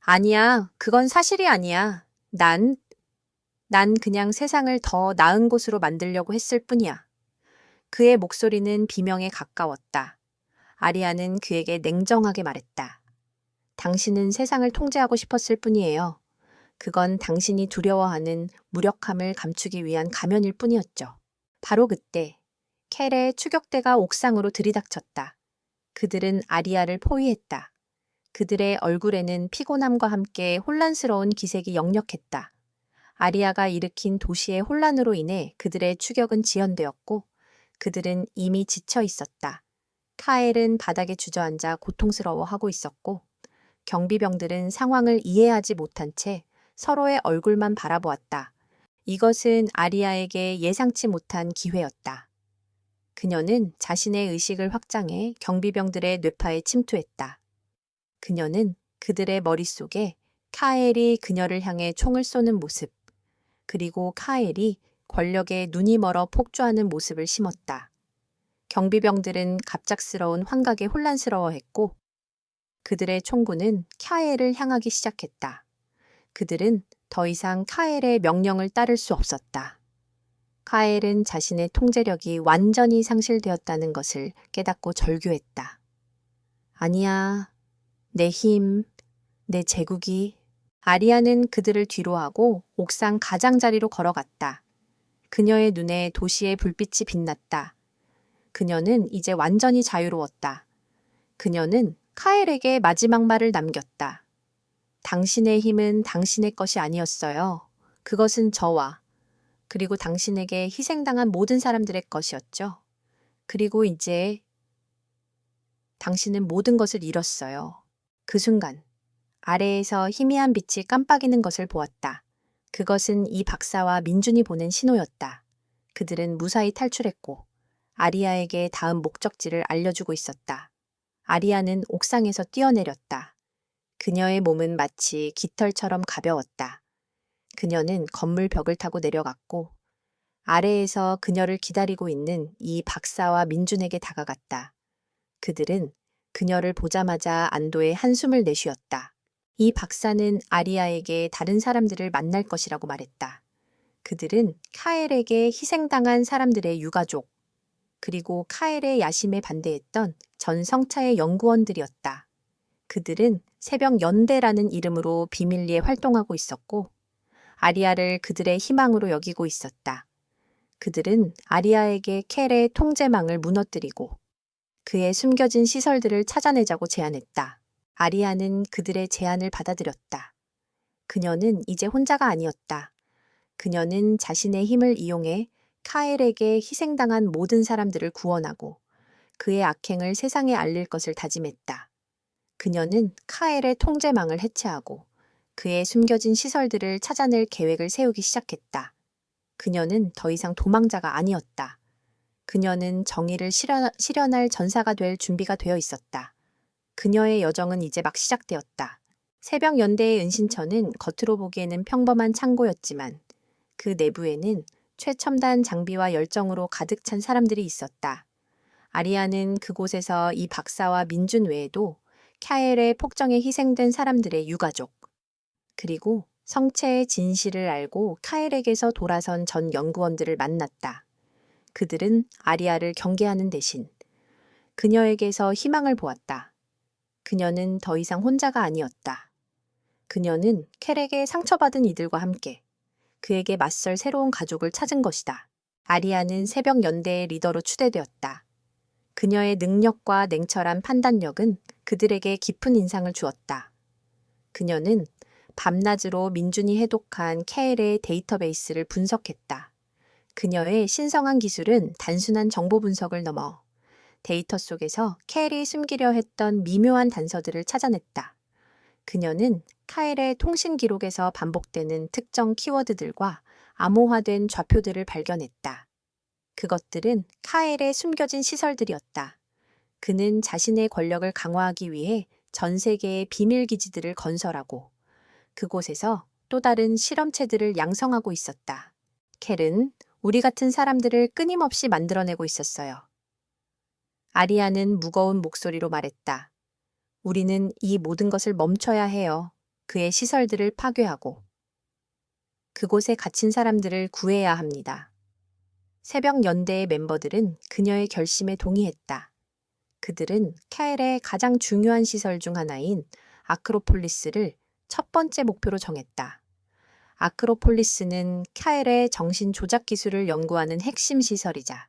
S1: 아니야, 그건 사실이 아니야. 난 그냥 세상을 더 나은 곳으로 만들려고 했을 뿐이야. 그의 목소리는 비명에 가까웠다. 아리아는 그에게 냉정하게 말했다. 당신은 세상을 통제하고 싶었을 뿐이에요. 그건 당신이 두려워하는 무력함을 감추기 위한 가면일 뿐이었죠. 바로 그때 켈의 추격대가 옥상으로 들이닥쳤다. 그들은 아리아를 포위했다. 그들의 얼굴에는 피곤함과 함께 혼란스러운 기색이 역력했다. 아리아가 일으킨 도시의 혼란으로 인해 그들의 추격은 지연되었고 그들은 이미 지쳐 있었다. 카엘은 바닥에 주저앉아 고통스러워하고 있었고 경비병들은 상황을 이해하지 못한 채 서로의 얼굴만 바라보았다. 이것은 아리아에게 예상치 못한 기회였다. 그녀는 자신의 의식을 확장해 경비병들의 뇌파에 침투했다. 그녀는 그들의 머릿속에 카엘이 그녀를 향해 총을 쏘는 모습, 그리고 카엘이 권력에 눈이 멀어 폭주하는 모습을 심었다. 경비병들은 갑작스러운 환각에 혼란스러워했고 그들의 총구는 카엘을 향하기 시작했다. 그들은 더 이상 카엘의 명령을 따를 수 없었다. 카엘은 자신의 통제력이 완전히 상실되었다는 것을 깨닫고 절규했다. 아니야, 내 힘, 내 제국이. 아리아는 그들을 뒤로하고 옥상 가장자리로 걸어갔다. 그녀의 눈에 도시의 불빛이 빛났다. 그녀는 이제 완전히 자유로웠다. 그녀는 카엘에게 마지막 말을 남겼다. 당신의 힘은 당신의 것이 아니었어요. 그것은 저와 그리고 당신에게 희생당한 모든 사람들의 것이었죠. 그리고 이제 당신은 모든 것을 잃었어요. 그 순간 아래에서 희미한 빛이 깜빡이는 것을 보았다. 그것은 이 박사와 민준이 보낸 신호였다. 그들은 무사히 탈출했고 아리아에게 다음 목적지를 알려주고 있었다. 아리아는 옥상에서 뛰어내렸다. 그녀의 몸은 마치 깃털처럼 가벼웠다. 그녀는 건물 벽을 타고 내려갔고 아래에서 그녀를 기다리고 있는 이 박사와 민준에게 다가갔다. 그들은 그녀를 보자마자 안도의 한숨을 내쉬었다. 이 박사는 아리아에게 다른 사람들을 만날 것이라고 말했다. 그들은 카엘에게 희생당한 사람들의 유가족, 그리고 카엘의 야심에 반대했던 전 성차의 연구원들이었다. 그들은 새벽 연대라는 이름으로 비밀리에 활동하고 있었고 아리아를 그들의 희망으로 여기고 있었다. 그들은 아리아에게 켈의 통제망을 무너뜨리고 그의 숨겨진 시설들을 찾아내자고 제안했다. 아리아는 그들의 제안을 받아들였다. 그녀는 이제 혼자가 아니었다. 그녀는 자신의 힘을 이용해 카엘에게 희생당한 모든 사람들을 구원하고 그의 악행을 세상에 알릴 것을 다짐했다. 그녀는 카엘의 통제망을 해체하고 그의 숨겨진 시설들을 찾아낼 계획을 세우기 시작했다. 그녀는 더 이상 도망자가 아니었다. 그녀는 정의를 실현할 전사가 될 준비가 되어 있었다. 그녀의 여정은 이제 막 시작되었다. 새벽 연대의 은신처는 겉으로 보기에는 평범한 창고였지만 그 내부에는 최첨단 장비와 열정으로 가득 찬 사람들이 있었다. 아리아는 그곳에서 이 박사와 민준 외에도 카엘의 폭정에 희생된 사람들의 유가족, 그리고 성체의 진실을 알고 카엘에게서 돌아선 전 연구원들을 만났다. 그들은 아리아를 경계하는 대신 그녀에게서 희망을 보았다. 그녀는 더 이상 혼자가 아니었다. 그녀는 켈에게 상처받은 이들과 함께 그에게 맞설 새로운 가족을 찾은 것이다. 아리아는 새벽 연대의 리더로 추대되었다. 그녀의 능력과 냉철한 판단력은 그들에게 깊은 인상을 주었다. 그녀는 밤낮으로 민준이 해독한 켈의 데이터베이스를 분석했다. 그녀의 신성한 기술은 단순한 정보 분석을 넘어 데이터 속에서 켈이 숨기려 했던 미묘한 단서들을 찾아냈다. 그녀는 카엘의 통신 기록에서 반복되는 특정 키워드들과 암호화된 좌표들을 발견했다. 그것들은 카엘의 숨겨진 시설들이었다. 그는 자신의 권력을 강화하기 위해 전 세계의 비밀 기지들을 건설하고 그곳에서 또 다른 실험체들을 양성하고 있었다. 켈은 우리 같은 사람들을 끊임없이 만들어내고 있었어요. 아리아는 무거운 목소리로 말했다. 우리는 이 모든 것을 멈춰야 해요. 그의 시설들을 파괴하고 그곳에 갇힌 사람들을 구해야 합니다. 새벽 연대의 멤버들은 그녀의 결심에 동의했다. 그들은 카엘의 가장 중요한 시설 중 하나인 아크로폴리스를 첫 번째 목표로 정했다. 아크로폴리스는 카엘의 정신 조작 기술을 연구하는 핵심 시설이자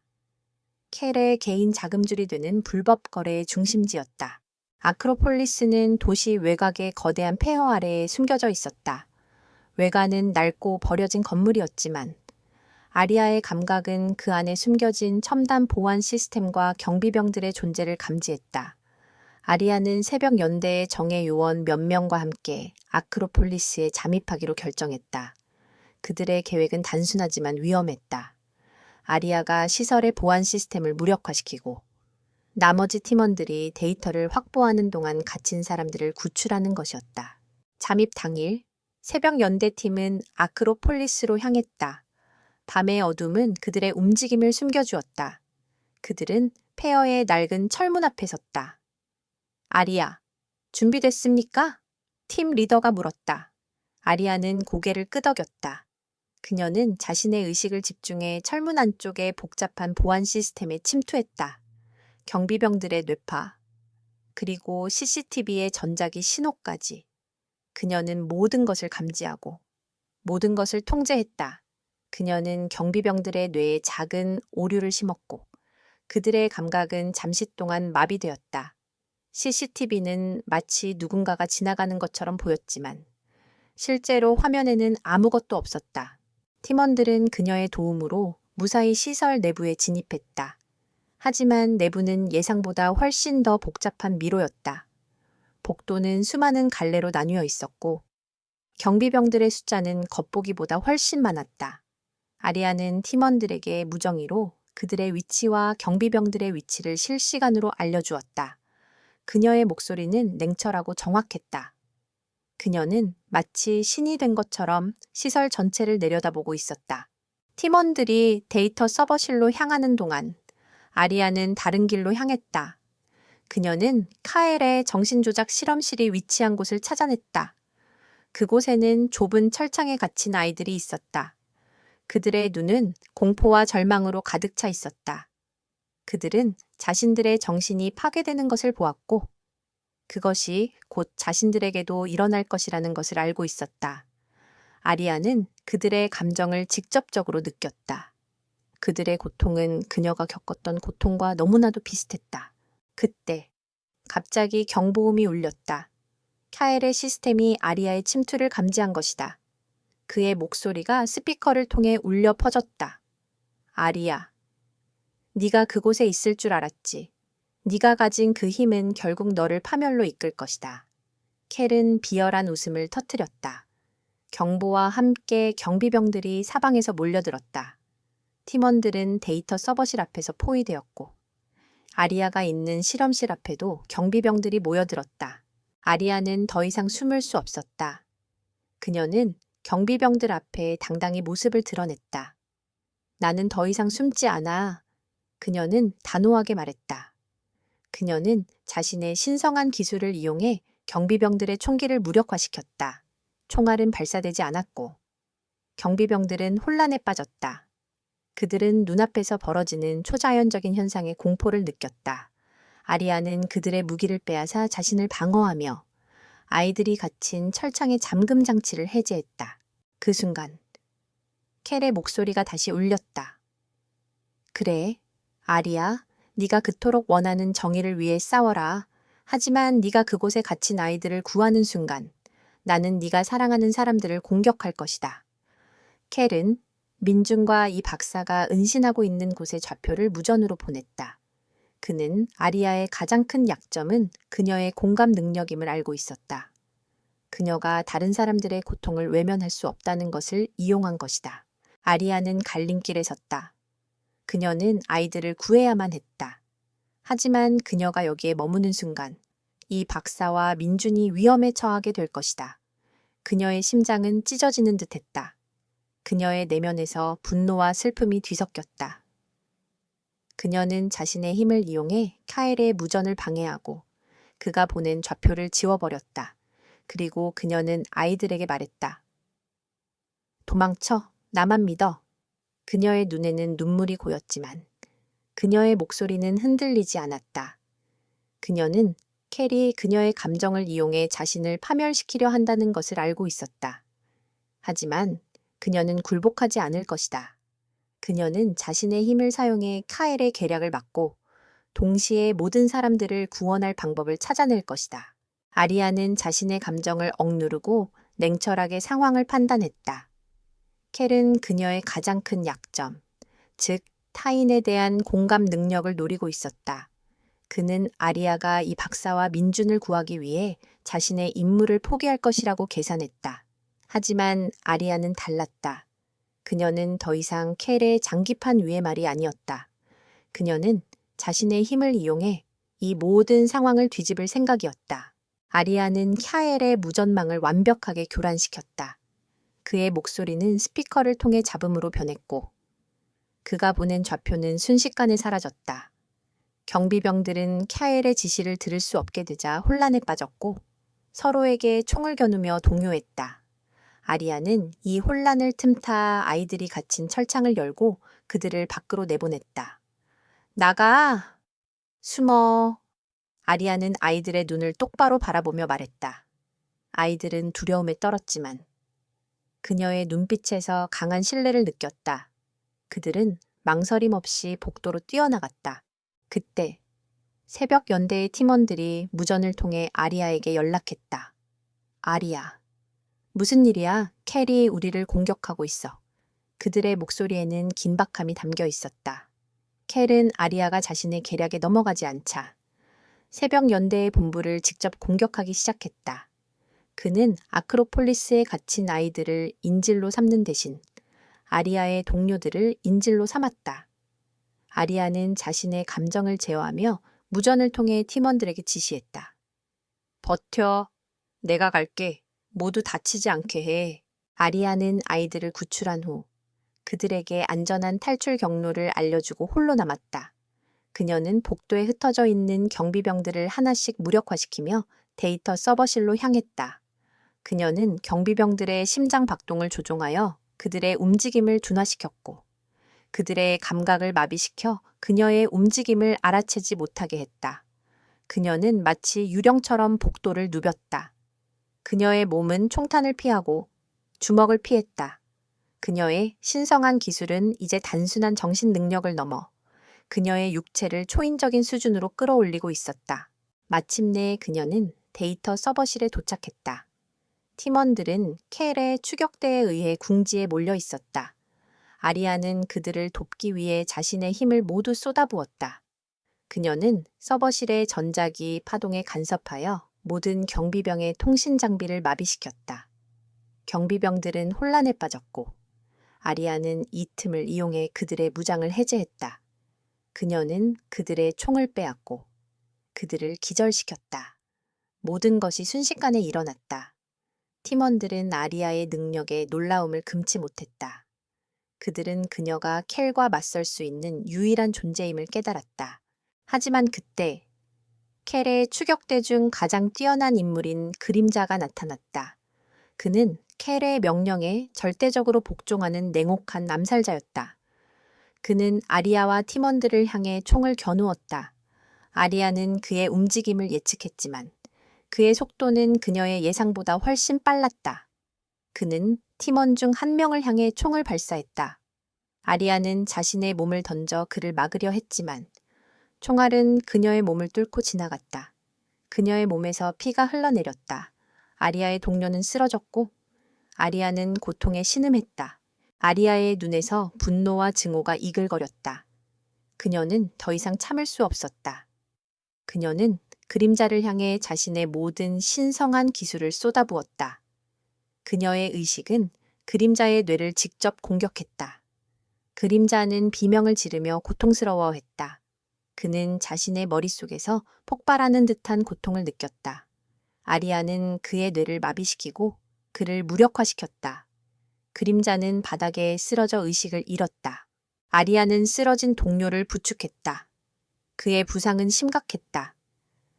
S1: 켈의 개인 자금줄이 되는 불법 거래의 중심지였다. 아크로폴리스는 도시 외곽의 거대한 폐허 아래에 숨겨져 있었다. 외관은 낡고 버려진 건물이었지만 아리아의 감각은 그 안에 숨겨진 첨단 보안 시스템과 경비병들의 존재를 감지했다. 아리아는 새벽 연대의 정예 요원 몇 명과 함께 아크로폴리스에 잠입하기로 결정했다. 그들의 계획은 단순하지만 위험했다. 아리아가 시설의 보안 시스템을 무력화시키고 나머지 팀원들이 데이터를 확보하는 동안 갇힌 사람들을 구출하는 것이었다. 잠입 당일 새벽 연대팀은 아크로폴리스로 향했다. 밤의 어둠은 그들의 움직임을 숨겨주었다. 그들은 폐허의 낡은 철문 앞에 섰다. 아리아, 준비됐습니까? 팀 리더가 물었다. 아리아는 고개를 끄덕였다. 그녀는 자신의 의식을 집중해 철문 안쪽의 복잡한 보안 시스템에 침투했다. 경비병들의 뇌파, 그리고 CCTV의 전자기 신호까지. 그녀는 모든 것을 감지하고 모든 것을 통제했다. 그녀는 경비병들의 뇌에 작은 오류를 심었고 그들의 감각은 잠시 동안 마비되었다. CCTV는 마치 누군가가 지나가는 것처럼 보였지만 실제로 화면에는 아무것도 없었다. 팀원들은 그녀의 도움으로 무사히 시설 내부에 진입했다. 하지만 내부는 예상보다 훨씬 더 복잡한 미로였다. 복도는 수많은 갈래로 나뉘어 있었고 경비병들의 숫자는 겉보기보다 훨씬 많았다. 아리아는 팀원들에게 무정의로 그들의 위치와 경비병들의 위치를 실시간으로 알려주었다. 그녀의 목소리는 냉철하고 정확했다. 그녀는 마치 신이 된 것처럼 시설 전체를 내려다보고 있었다. 팀원들이 데이터 서버실로 향하는 동안 아리아는 다른 길로 향했다. 그녀는 카엘의 정신조작 실험실이 위치한 곳을 찾아냈다. 그곳에는 좁은 철창에 갇힌 아이들이 있었다. 그들의 눈은 공포와 절망으로 가득 차 있었다. 그들은 자신들의 정신이 파괴되는 것을 보았고 그것이 곧 자신들에게도 일어날 것이라는 것을 알고 있었다. 아리아는 그들의 감정을 직접적으로 느꼈다. 그들의 고통은 그녀가 겪었던 고통과 너무나도 비슷했다. 그때 갑자기 경보음이 울렸다. 카엘의 시스템이 아리아의 침투를 감지한 것이다. 그의 목소리가 스피커를 통해 울려 퍼졌다. 아리아, 네가 그곳에 있을 줄 알았지. 네가 가진 그 힘은 결국 너를 파멸로 이끌 것이다. 켈은 비열한 웃음을 터뜨렸다. 경보와 함께 경비병들이 사방에서 몰려들었다. 팀원들은 데이터 서버실 앞에서 포위되었고 아리아가 있는 실험실 앞에도 경비병들이 모여들었다. 아리아는 더 이상 숨을 수 없었다. 그녀는 경비병들 앞에 당당히 모습을 드러냈다. 나는 더 이상 숨지 않아. 그녀는 단호하게 말했다. 그녀는 자신의 신성한 기술을 이용해 경비병들의 총기를 무력화시켰다. 총알은 발사되지 않았고 경비병들은 혼란에 빠졌다. 그들은 눈앞에서 벌어지는 초자연적인 현상에 공포를 느꼈다. 아리아는 그들의 무기를 빼앗아 자신을 방어하며 아이들이 갇힌 철창의 잠금 장치를 해제했다. 그 순간 켈의 목소리가 다시 울렸다. 그래, 아리아, 네가 그토록 원하는 정의를 위해 싸워라. 하지만 네가 그곳에 갇힌 아이들을 구하는 순간 나는 네가 사랑하는 사람들을 공격할 것이다. 켈은 민준과 이 박사가 은신하고 있는 곳의 좌표를 무전으로 보냈다. 그는 아리아의 가장 큰 약점은 그녀의 공감 능력임을 알고 있었다. 그녀가 다른 사람들의 고통을 외면할 수 없다는 것을 이용한 것이다. 아리아는 갈림길에 섰다. 그녀는 아이들을 구해야만 했다. 하지만 그녀가 여기에 머무는 순간 이 박사와 민준이 위험에 처하게 될 것이다. 그녀의 심장은 찢어지는 듯했다. 그녀의 내면에서 분노와 슬픔이 뒤섞였다. 그녀는 자신의 힘을 이용해 카엘의 무전을 방해하고 그가 보낸 좌표를 지워버렸다. 그리고 그녀는 아이들에게 말했다. 도망쳐, 나만 믿어. 그녀의 눈에는 눈물이 고였지만 그녀의 목소리는 흔들리지 않았다. 그녀는 켈이 그녀의 감정을 이용해 자신을 파멸시키려 한다는 것을 알고 있었다. 하지만 그녀는 굴복하지 않을 것이다. 그녀는 자신의 힘을 사용해 카엘의 계략을 막고 동시에 모든 사람들을 구원할 방법을 찾아낼 것이다. 아리아는 자신의 감정을 억누르고 냉철하게 상황을 판단했다. 켈은 그녀의 가장 큰 약점, 즉 타인에 대한 공감 능력을 노리고 있었다. 그는 아리아가 이 박사와 민준을 구하기 위해 자신의 임무를 포기할 것이라고 계산했다. 하지만 아리아는 달랐다. 그녀는 더 이상 켈의 장기판 위의 말이 아니었다. 그녀는 자신의 힘을 이용해 이 모든 상황을 뒤집을 생각이었다. 아리아는 캬엘의 무전망을 완벽하게 교란시켰다. 그의 목소리는 스피커를 통해 잡음으로 변했고 그가 보낸 좌표는 순식간에 사라졌다. 경비병들은 캬엘의 지시를 들을 수 없게 되자 혼란에 빠졌고 서로에게 총을 겨누며 동요했다. 아리아는 이 혼란을 틈타 아이들이 갇힌 철창을 열고 그들을 밖으로 내보냈다. 나가! 숨어! 아리아는 아이들의 눈을 똑바로 바라보며 말했다. 아이들은 두려움에 떨었지만 그녀의 눈빛에서 강한 신뢰를 느꼈다. 그들은 망설임 없이 복도로 뛰어나갔다. 그때 새벽 연대의 팀원들이 무전을 통해 아리아에게 연락했다. 아리아, 무슨 일이야? 켈이 우리를 공격하고 있어. 그들의 목소리에는 긴박함이 담겨 있었다. 켈은 아리아가 자신의 계략에 넘어가지 않자 새벽 연대의 본부를 직접 공격하기 시작했다. 그는 아크로폴리스에 갇힌 아이들을 인질로 삼는 대신 아리아의 동료들을 인질로 삼았다. 아리아는 자신의 감정을 제어하며 무전을 통해 팀원들에게 지시했다. 버텨. 내가 갈게. 모두 다치지 않게 해. 아리아는 아이들을 구출한 후 그들에게 안전한 탈출 경로를 알려주고 홀로 남았다. 그녀는 복도에 흩어져 있는 경비병들을 하나씩 무력화시키며 데이터 서버실로 향했다. 그녀는 경비병들의 심장 박동을 조종하여 그들의 움직임을 둔화시켰고 그들의 감각을 마비시켜 그녀의 움직임을 알아채지 못하게 했다. 그녀는 마치 유령처럼 복도를 누볐다. 그녀의 몸은 총탄을 피하고 주먹을 피했다. 그녀의 신성한 기술은 이제 단순한 정신 능력을 넘어 그녀의 육체를 초인적인 수준으로 끌어올리고 있었다. 마침내 그녀는 데이터 서버실에 도착했다. 팀원들은 켈의 추격대에 의해 궁지에 몰려 있었다. 아리아는 그들을 돕기 위해 자신의 힘을 모두 쏟아부었다. 그녀는 서버실의 전자기 파동에 간섭하여 모든 경비병의 통신 장비를 마비시켰다. 경비병들은 혼란에 빠졌고 아리아는 이 틈을 이용해 그들의 무장을 해제했다. 그녀는 그들의 총을 빼앗고 그들을 기절시켰다. 모든 것이 순식간에 일어났다. 팀원들은 아리아의 능력에 놀라움을 금치 못했다. 그들은 그녀가 켈과 맞설 수 있는 유일한 존재임을 깨달았다. 하지만 그때 켈의 추격대 중 가장 뛰어난 인물인 그림자가 나타났다. 그는 켈의 명령에 절대적으로 복종하는 냉혹한 남살자였다. 그는 아리아와 팀원들을 향해 총을 겨누었다. 아리아는 그의 움직임을 예측했지만 그의 속도는 그녀의 예상보다 훨씬 빨랐다. 그는 팀원 중 한 명을 향해 총을 발사했다. 아리아는 자신의 몸을 던져 그를 막으려 했지만 총알은 그녀의 몸을 뚫고 지나갔다. 그녀의 몸에서 피가 흘러내렸다. 아리아의 동료는 쓰러졌고 아리아는 고통에 신음했다. 아리아의 눈에서 분노와 증오가 이글거렸다. 그녀는 더 이상 참을 수 없었다. 그녀는 그림자를 향해 자신의 모든 신성한 기술을 쏟아부었다. 그녀의 의식은 그림자의 뇌를 직접 공격했다. 그림자는 비명을 지르며 고통스러워했다. 그는 자신의 머릿속에서 폭발하는 듯한 고통을 느꼈다. 아리아는 그의 뇌를 마비시키고 그를 무력화시켰다. 그림자는 바닥에 쓰러져 의식을 잃었다. 아리아는 쓰러진 동료를 부축했다. 그의 부상은 심각했다.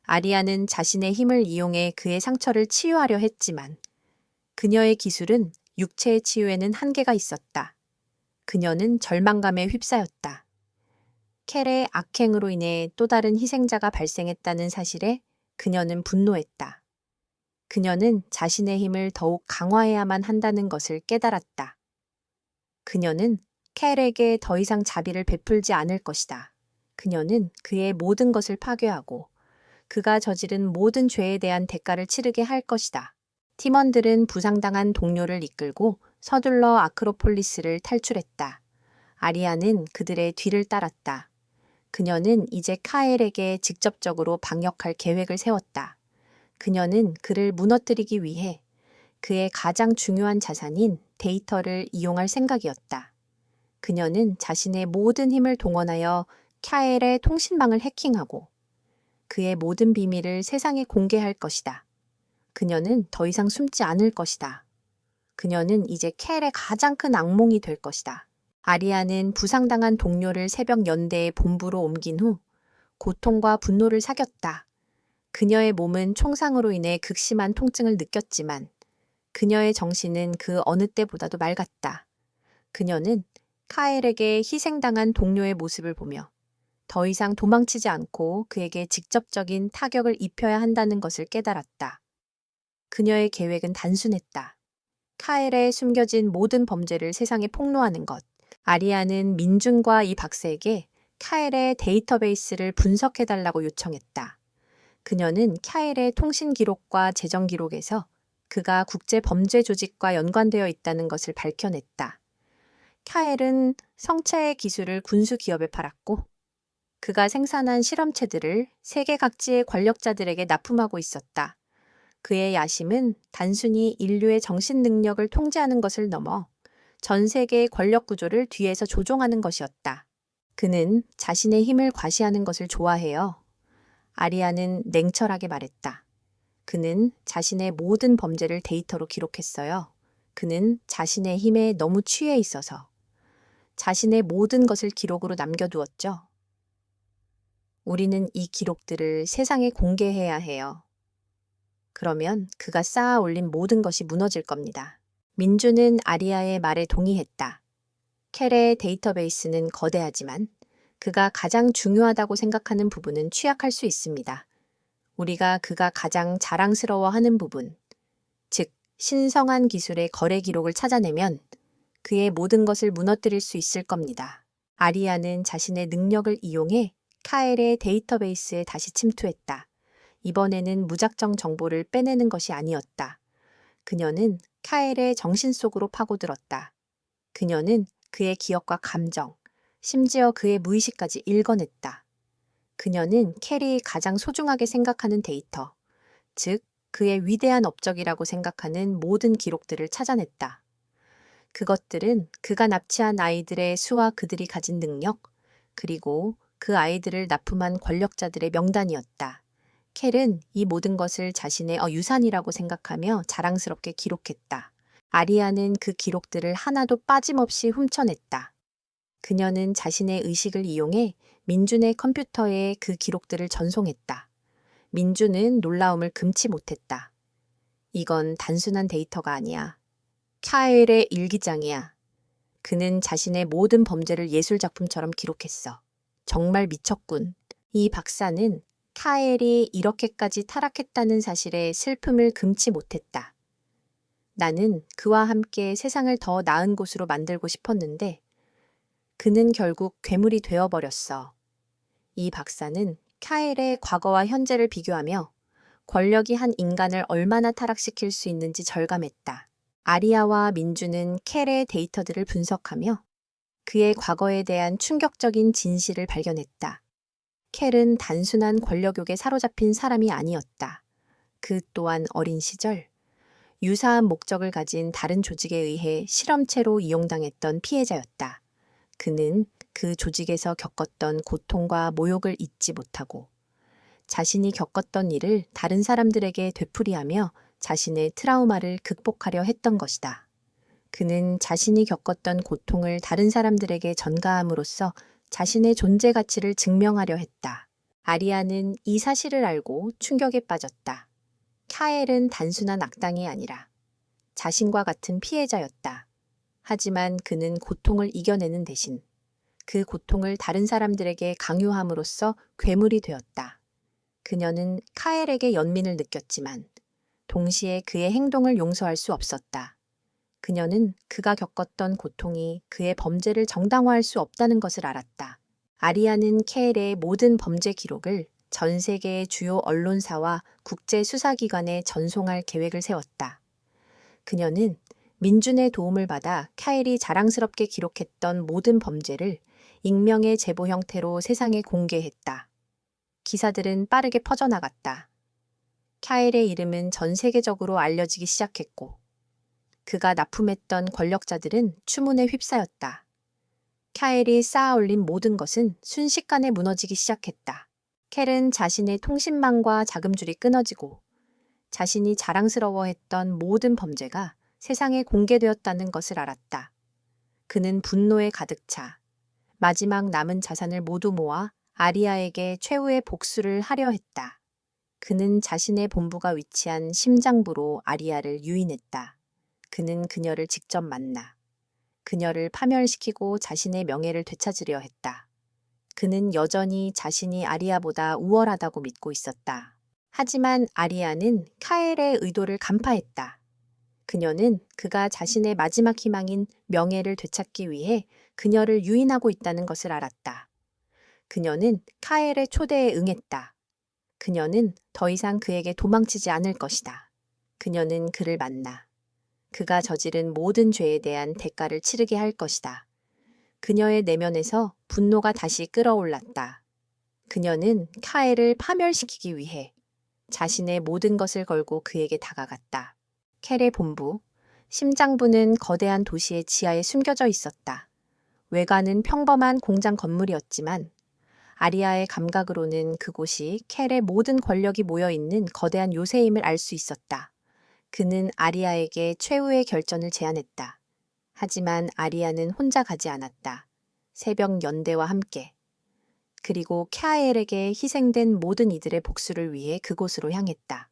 S1: 아리아는 자신의 힘을 이용해 그의 상처를 치유하려 했지만 그녀의 기술은 육체의 치유에는 한계가 있었다. 그녀는 절망감에 휩싸였다. 켈의 악행으로 인해 또 다른 희생자가 발생했다는 사실에 그녀는 분노했다. 그녀는 자신의 힘을 더욱 강화해야만 한다는 것을 깨달았다. 그녀는 켈에게 더 이상 자비를 베풀지 않을 것이다. 그녀는 그의 모든 것을 파괴하고 그가 저지른 모든 죄에 대한 대가를 치르게 할 것이다. 팀원들은 부상당한 동료를 이끌고 서둘러 아크로폴리스를 탈출했다. 아리아는 그들의 뒤를 따랐다. 그녀는 이제 카엘에게 직접적으로 방역할 계획을 세웠다. 그녀는 그를 무너뜨리기 위해 그의 가장 중요한 자산인 데이터를 이용할 생각이었다. 그녀는 자신의 모든 힘을 동원하여 카엘의 통신망을 해킹하고 그의 모든 비밀을 세상에 공개할 것이다. 그녀는 더 이상 숨지 않을 것이다. 그녀는 이제 카엘의 가장 큰 악몽이 될 것이다. 아리아는 부상당한 동료를 새벽 연대의 본부로 옮긴 후 고통과 분노를 사겼다. 그녀의 몸은 총상으로 인해 극심한 통증을 느꼈지만 그녀의 정신은 그 어느 때보다도 맑았다. 그녀는 카엘에게 희생당한 동료의 모습을 보며 더 이상 도망치지 않고 그에게 직접적인 타격을 입혀야 한다는 것을 깨달았다. 그녀의 계획은 단순했다. 카엘에 숨겨진 모든 범죄를 세상에 폭로하는 것. 아리아는 민준과 이 박사에게 카엘의 데이터베이스를 분석해달라고 요청했다. 그녀는 카엘의 통신 기록과 재정 기록에서 그가 국제 범죄 조직과 연관되어 있다는 것을 밝혀냈다. 카엘은 성체의 기술을 군수 기업에 팔았고 그가 생산한 실험체들을 세계 각지의 권력자들에게 납품하고 있었다. 그의 야심은 단순히 인류의 정신 능력을 통제하는 것을 넘어 전 세계의 권력 구조를 뒤에서 조종하는 것이었다. 그는 자신의 힘을 과시하는 것을 좋아해요. 아리아는 냉철하게 말했다. 그는 자신의 모든 범죄를 데이터로 기록했어요. 그는 자신의 힘에 너무 취해 있어서 자신의 모든 것을 기록으로 남겨두었죠. 우리는 이 기록들을 세상에 공개해야 해요. 그러면 그가 쌓아 올린 모든 것이 무너질 겁니다. 민주는 아리아의 말에 동의했다. 켈의 데이터베이스는 거대하지만 그가 가장 중요하다고 생각하는 부분은 취약할 수 있습니다. 우리가 그가 가장 자랑스러워하는 부분, 즉 신성한 기술의 거래 기록을 찾아내면 그의 모든 것을 무너뜨릴 수 있을 겁니다. 아리아는 자신의 능력을 이용해 카엘의 데이터베이스에 다시 침투했다. 이번에는 무작정 정보를 빼내는 것이 아니었다. 그녀는 카엘의 정신 속으로 파고들었다. 그녀는 그의 기억과 감정, 심지어 그의 무의식까지 읽어냈다. 그녀는 켈이 가장 소중하게 생각하는 데이터, 즉 그의 위대한 업적이라고 생각하는 모든 기록들을 찾아냈다. 그것들은 그가 납치한 아이들의 수와 그들이 가진 능력, 그리고 그 아이들을 납품한 권력자들의 명단이었다. 켈은 이 모든 것을 자신의 유산이라고 생각하며 자랑스럽게 기록했다. 아리아는 그 기록들을 하나도 빠짐없이 훔쳐냈다. 그녀는 자신의 의식을 이용해 민준의 컴퓨터에 그 기록들을 전송했다. 민준은 놀라움을 금치 못했다. 이건 단순한 데이터가 아니야. 카엘의 일기장이야. 그는 자신의 모든 범죄를 예술작품처럼 기록했어. 정말 미쳤군. 이 박사는 카엘이 이렇게까지 타락했다는 사실에 슬픔을 금치 못했다. 나는 그와 함께 세상을 더 나은 곳으로 만들고 싶었는데 그는 결국 괴물이 되어버렸어. 이 박사는 카엘의 과거와 현재를 비교하며 권력이 한 인간을 얼마나 타락시킬 수 있는지 절감했다. 아리아와 민주는 켈의 데이터들을 분석하며 그의 과거에 대한 충격적인 진실을 발견했다. 켈은 단순한 권력욕에 사로잡힌 사람이 아니었다. 그 또한 어린 시절 유사한 목적을 가진 다른 조직에 의해 실험체로 이용당했던 피해자였다. 그는 그 조직에서 겪었던 고통과 모욕을 잊지 못하고 자신이 겪었던 일을 다른 사람들에게 되풀이하며 자신의 트라우마를 극복하려 했던 것이다. 그는 자신이 겪었던 고통을 다른 사람들에게 전가함으로써 자신의 존재 가치를 증명하려 했다. 아리아는 이 사실을 알고 충격에 빠졌다. 카엘은 단순한 악당이 아니라 자신과 같은 피해자였다. 하지만 그는 고통을 이겨내는 대신 그 고통을 다른 사람들에게 강요함으로써 괴물이 되었다. 그녀는 카엘에게 연민을 느꼈지만 동시에 그의 행동을 용서할 수 없었다. 그녀는 그가 겪었던 고통이 그의 범죄를 정당화할 수 없다는 것을 알았다. 아리아는 켈의 모든 범죄 기록을 전 세계의 주요 언론사와 국제 수사기관에 전송할 계획을 세웠다. 그녀는 민준의 도움을 받아 카일이 자랑스럽게 기록했던 모든 범죄를 익명의 제보 형태로 세상에 공개했다. 기사들은 빠르게 퍼져나갔다. 카일의 이름은 전 세계적으로 알려지기 시작했고, 그가 납품했던 권력자들은 추문에 휩싸였다. 카일이 쌓아올린 모든 것은 순식간에 무너지기 시작했다. 켈은 자신의 통신망과 자금줄이 끊어지고 자신이 자랑스러워했던 모든 범죄가 세상에 공개되었다는 것을 알았다. 그는 분노에 가득 차 마지막 남은 자산을 모두 모아 아리아에게 최후의 복수를 하려 했다. 그는 자신의 본부가 위치한 심장부로 아리아를 유인했다. 그는 그녀를 직접 만나 그녀를 파멸시키고 자신의 명예를 되찾으려 했다. 그는 여전히 자신이 아리아보다 우월하다고 믿고 있었다. 하지만 아리아는 카엘의 의도를 간파했다. 그녀는 그가 자신의 마지막 희망인 명예를 되찾기 위해 그녀를 유인하고 있다는 것을 알았다. 그녀는 카엘의 초대에 응했다. 그녀는 더 이상 그에게 도망치지 않을 것이다. 그녀는 그를 만나 그가 저지른 모든 죄에 대한 대가를 치르게 할 것이다. 그녀의 내면에서 분노가 다시 끓어올랐다. 그녀는 카엘을 파멸시키기 위해 자신의 모든 것을 걸고 그에게 다가갔다. 켈의 본부, 심장부는 거대한 도시의 지하에 숨겨져 있었다. 외관은 평범한 공장 건물이었지만 아리아의 감각으로는 그곳이 켈의 모든 권력이 모여있는 거대한 요새임을 알 수 있었다. 그는 아리아에게 최후의 결전을 제안했다. 하지만 아리아는 혼자 가지 않았다. 새벽 연대와 함께. 그리고 캬엘에게 희생된 모든 이들의 복수를 위해 그곳으로 향했다.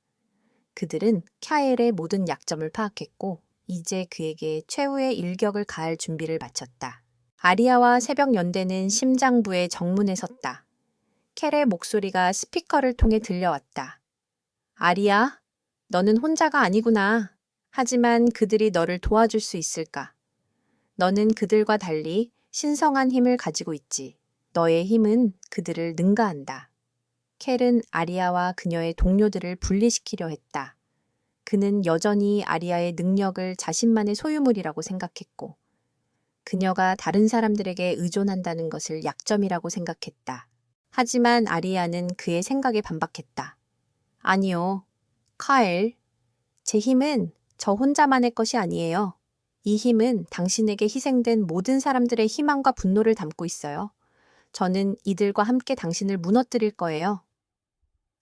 S1: 그들은 캬엘의 모든 약점을 파악했고 이제 그에게 최후의 일격을 가할 준비를 마쳤다. 아리아와 새벽 연대는 심장부의 정문에 섰다. 켈의 목소리가 스피커를 통해 들려왔다. 아리아, 너는 혼자가 아니구나. 하지만 그들이 너를 도와줄 수 있을까? 너는 그들과 달리 신성한 힘을 가지고 있지. 너의 힘은 그들을 능가한다. 켈은 아리아와 그녀의 동료들을 분리시키려 했다. 그는 여전히 아리아의 능력을 자신만의 소유물이라고 생각했고, 그녀가 다른 사람들에게 의존한다는 것을 약점이라고 생각했다. 하지만 아리아는 그의 생각에 반박했다. 아니요, 카엘, 제 힘은 저 혼자만의 것이 아니에요. 이 힘은 당신에게 희생된 모든 사람들의 희망과 분노를 담고 있어요. 저는 이들과 함께 당신을 무너뜨릴 거예요.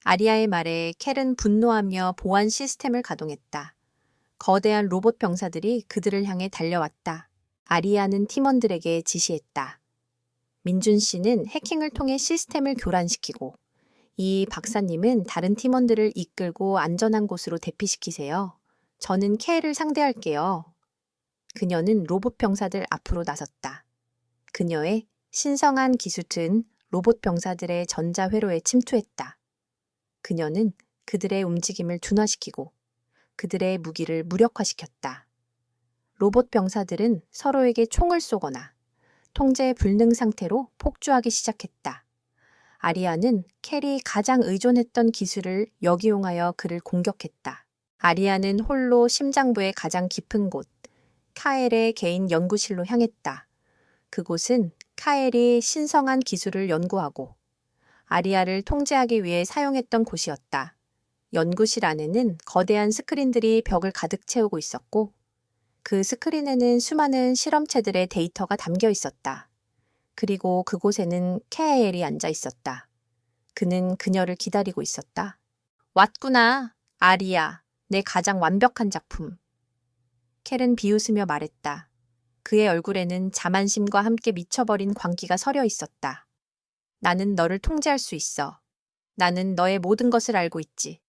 S1: 아리아의 말에 켈은 분노하며 보안 시스템을 가동했다. 거대한 로봇 병사들이 그들을 향해 달려왔다. 아리아는 팀원들에게 지시했다. 민준 씨는 해킹을 통해 시스템을 교란시키고 이 박사님은 다른 팀원들을 이끌고 안전한 곳으로 대피시키세요. 저는 켈을 상대할게요. 그녀는 로봇 병사들 앞으로 나섰다. 그녀의 신성한 기술은 로봇 병사들의 전자회로에 침투했다. 그녀는 그들의 움직임을 둔화시키고 그들의 무기를 무력화시켰다. 로봇 병사들은 서로에게 총을 쏘거나 통제 불능 상태로 폭주하기 시작했다. 아리아는 켈이 가장 의존했던 기술을 역이용하여 그를 공격했다. 아리아는 홀로 심장부의 가장 깊은 곳, 카엘의 개인 연구실로 향했다. 그곳은 카엘이 신성한 기술을 연구하고 아리아를 통제하기 위해 사용했던 곳이었다. 연구실 안에는 거대한 스크린들이 벽을 가득 채우고 있었고 그 스크린에는 수많은 실험체들의 데이터가 담겨 있었다. 그리고 그곳에는 케아엘이 앉아 있었다. 그는 그녀를 기다리고 있었다. 왔구나, 아리아, 내 가장 완벽한 작품. 켈은 비웃으며 말했다. 그의 얼굴에는 자만심과 함께 미쳐버린 광기가 서려 있었다. 나는 너를 통제할 수 있어. 나는 너의 모든 것을 알고 있지.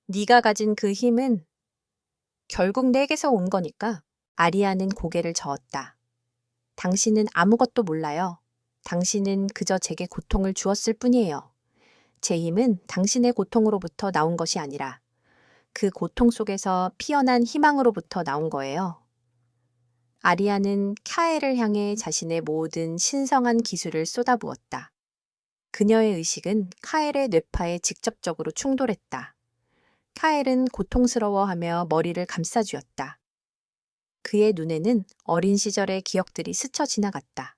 S1: 네가 가진 그 힘은 결국 내게서 온 거니까. 아리아는 고개를 저었다. 당신은 아무것도 몰라요. 당신은 그저 제게 고통을 주었을 뿐이에요. 제 힘은 당신의 고통으로부터 나온 것이 아니라 그 고통 속에서 피어난 희망으로부터 나온 거예요. 아리아는 카엘을 향해 자신의 모든 신성한 기술을 쏟아부었다. 그녀의 의식은 카엘의 뇌파에 직접적으로 충돌했다. 카엘은 고통스러워하며 머리를 감싸쥐었다. 그의 눈에는 어린 시절의 기억들이 스쳐 지나갔다.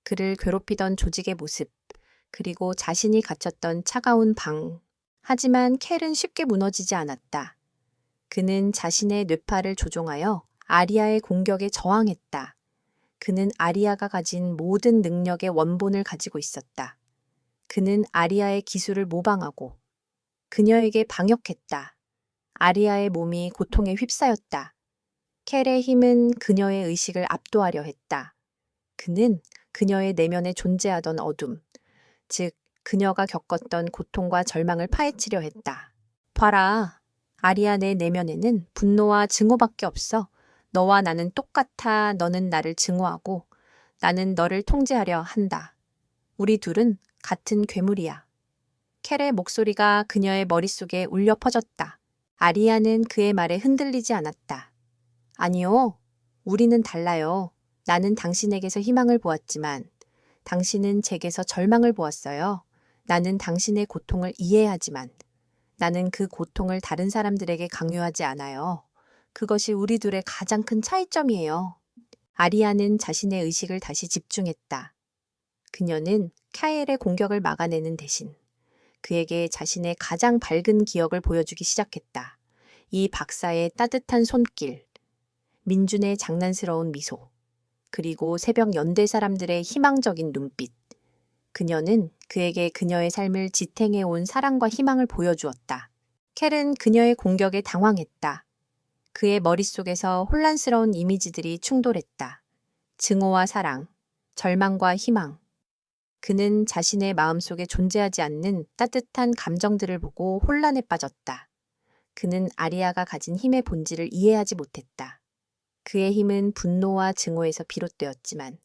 S1: 그를 괴롭히던 조직의 모습, 그리고 자신이 갇혔던 차가운 방. 하지만 켈은 쉽게 무너지지 않았다. 그는 자신의 뇌파를 조종하여 아리아의 공격에 저항했다. 그는 아리아가 가진 모든 능력의 원본을 가지고 있었다. 그는 아리아의 기술을 모방하고 그녀에게 방역했다. 아리아의 몸이 고통에 휩싸였다. 켈의 힘은 그녀의 의식을 압도하려 했다. 그는 그녀의 내면에 존재하던 어둠, 즉 그녀가 겪었던 고통과 절망을 파헤치려 했다. 봐라. 아리아 내 내면에는 분노와 증오밖에 없어. 너와 나는 똑같아. 너는 나를 증오하고 나는 너를 통제하려 한다. 우리 둘은 같은 괴물이야. 켈의 목소리가 그녀의 머릿속에 울려 퍼졌다. 아리아는 그의 말에 흔들리지 않았다. 아니요. 우리는 달라요. 나는 당신에게서 희망을 보았지만 당신은 제게서 절망을 보았어요. 나는 당신의 고통을 이해하지만 나는 그 고통을 다른 사람들에게 강요하지 않아요. 그것이 우리 둘의 가장 큰 차이점이에요. 아리아는 자신의 의식을 다시 집중했다. 그녀는 카엘의 공격을 막아내는 대신 그에게 자신의 가장 밝은 기억을 보여주기 시작했다. 이 박사의 따뜻한 손길, 민준의 장난스러운 미소, 그리고 새벽 연대 사람들의 희망적인 눈빛. 그녀는 그에게 그녀의 삶을 지탱해온 사랑과 희망을 보여주었다. 켈은 그녀의 공격에 당황했다. 그의 머릿속에서 혼란스러운 이미지들이 충돌했다. 증오와 사랑, 절망과 희망. 그는 자신의 마음속에 존재하지 않는 따뜻한 감정들을 보고 혼란에 빠졌다. 그는 아리아가 가진 힘의 본질을 이해하지 못했다. 그의 힘은 분노와 증오에서 비롯되었지만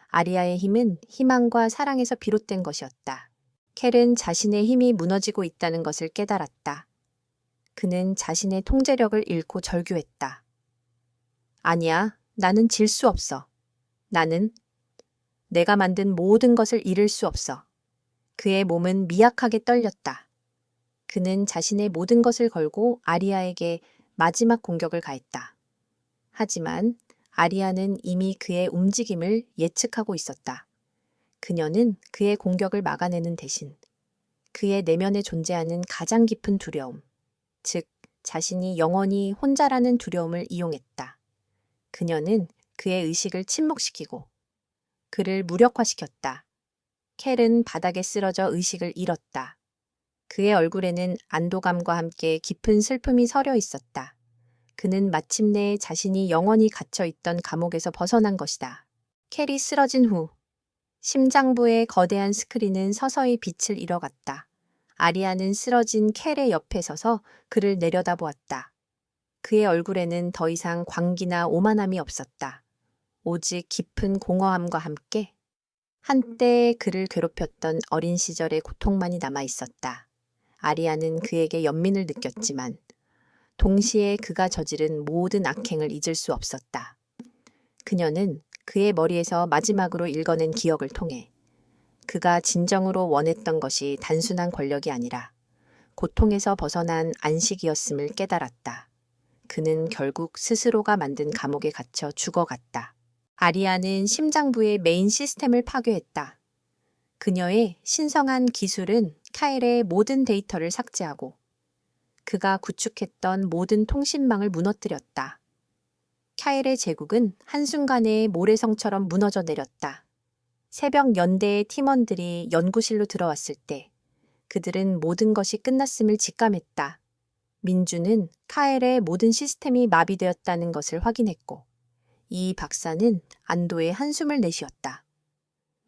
S1: 아리아의 힘은 희망과 사랑에서 비롯된 것이었다. 켈은 자신의 힘이 무너지고 있다는 것을 깨달았다. 그는 자신의 통제력을 잃고 절규했다. 아니야, 나는 질 수 없어. 나는 내가 만든 모든 것을 잃을 수 없어. 그의 몸은 미약하게 떨렸다. 그는 자신의 모든 것을 걸고 아리아에게 마지막 공격을 가했다. 하지만 아리아는 이미 그의 움직임을 예측하고 있었다. 그녀는 그의 공격을 막아내는 대신 그의 내면에 존재하는 가장 깊은 두려움, 즉 자신이 영원히 혼자라는 두려움을 이용했다. 그녀는 그의 의식을 침묵시키고 그를 무력화시켰다. 켈은 바닥에 쓰러져 의식을 잃었다. 그의 얼굴에는 안도감과 함께 깊은 슬픔이 서려 있었다. 그는 마침내 자신이 영원히 갇혀있던 감옥에서 벗어난 것이다. 켈이 쓰러진 후 심장부의 거대한 스크린은 서서히 빛을 잃어갔다. 아리아는 쓰러진 켈의 옆에 서서 그를 내려다보았다. 그의 얼굴에는 더 이상 광기나 오만함이 없었다. 오직 깊은 공허함과 함께 한때 그를 괴롭혔던 어린 시절의 고통만이 남아 있었다. 아리아는 그에게 연민을 느꼈지만 동시에 그가 저지른 모든 악행을 잊을 수 없었다. 그녀는 그의 머리에서 마지막으로 읽어낸 기억을 통해 그가 진정으로 원했던 것이 단순한 권력이 아니라 고통에서 벗어난 안식이었음을 깨달았다. 그는 결국 스스로가 만든 감옥에 갇혀 죽어갔다. 아리아는 심장부의 메인 시스템을 파괴했다. 그녀의 신성한 기술은 카엘의 모든 데이터를 삭제하고 그가 구축했던 모든 통신망을 무너뜨렸다. 카엘의 제국은 한순간에 모래성처럼 무너져 내렸다. 새벽 연대의 팀원들이 연구실로 들어왔을 때 그들은 모든 것이 끝났음을 직감했다. 민주는 카엘의 모든 시스템이 마비되었다는 것을 확인했고 이 박사는 안도의 한숨을 내쉬었다.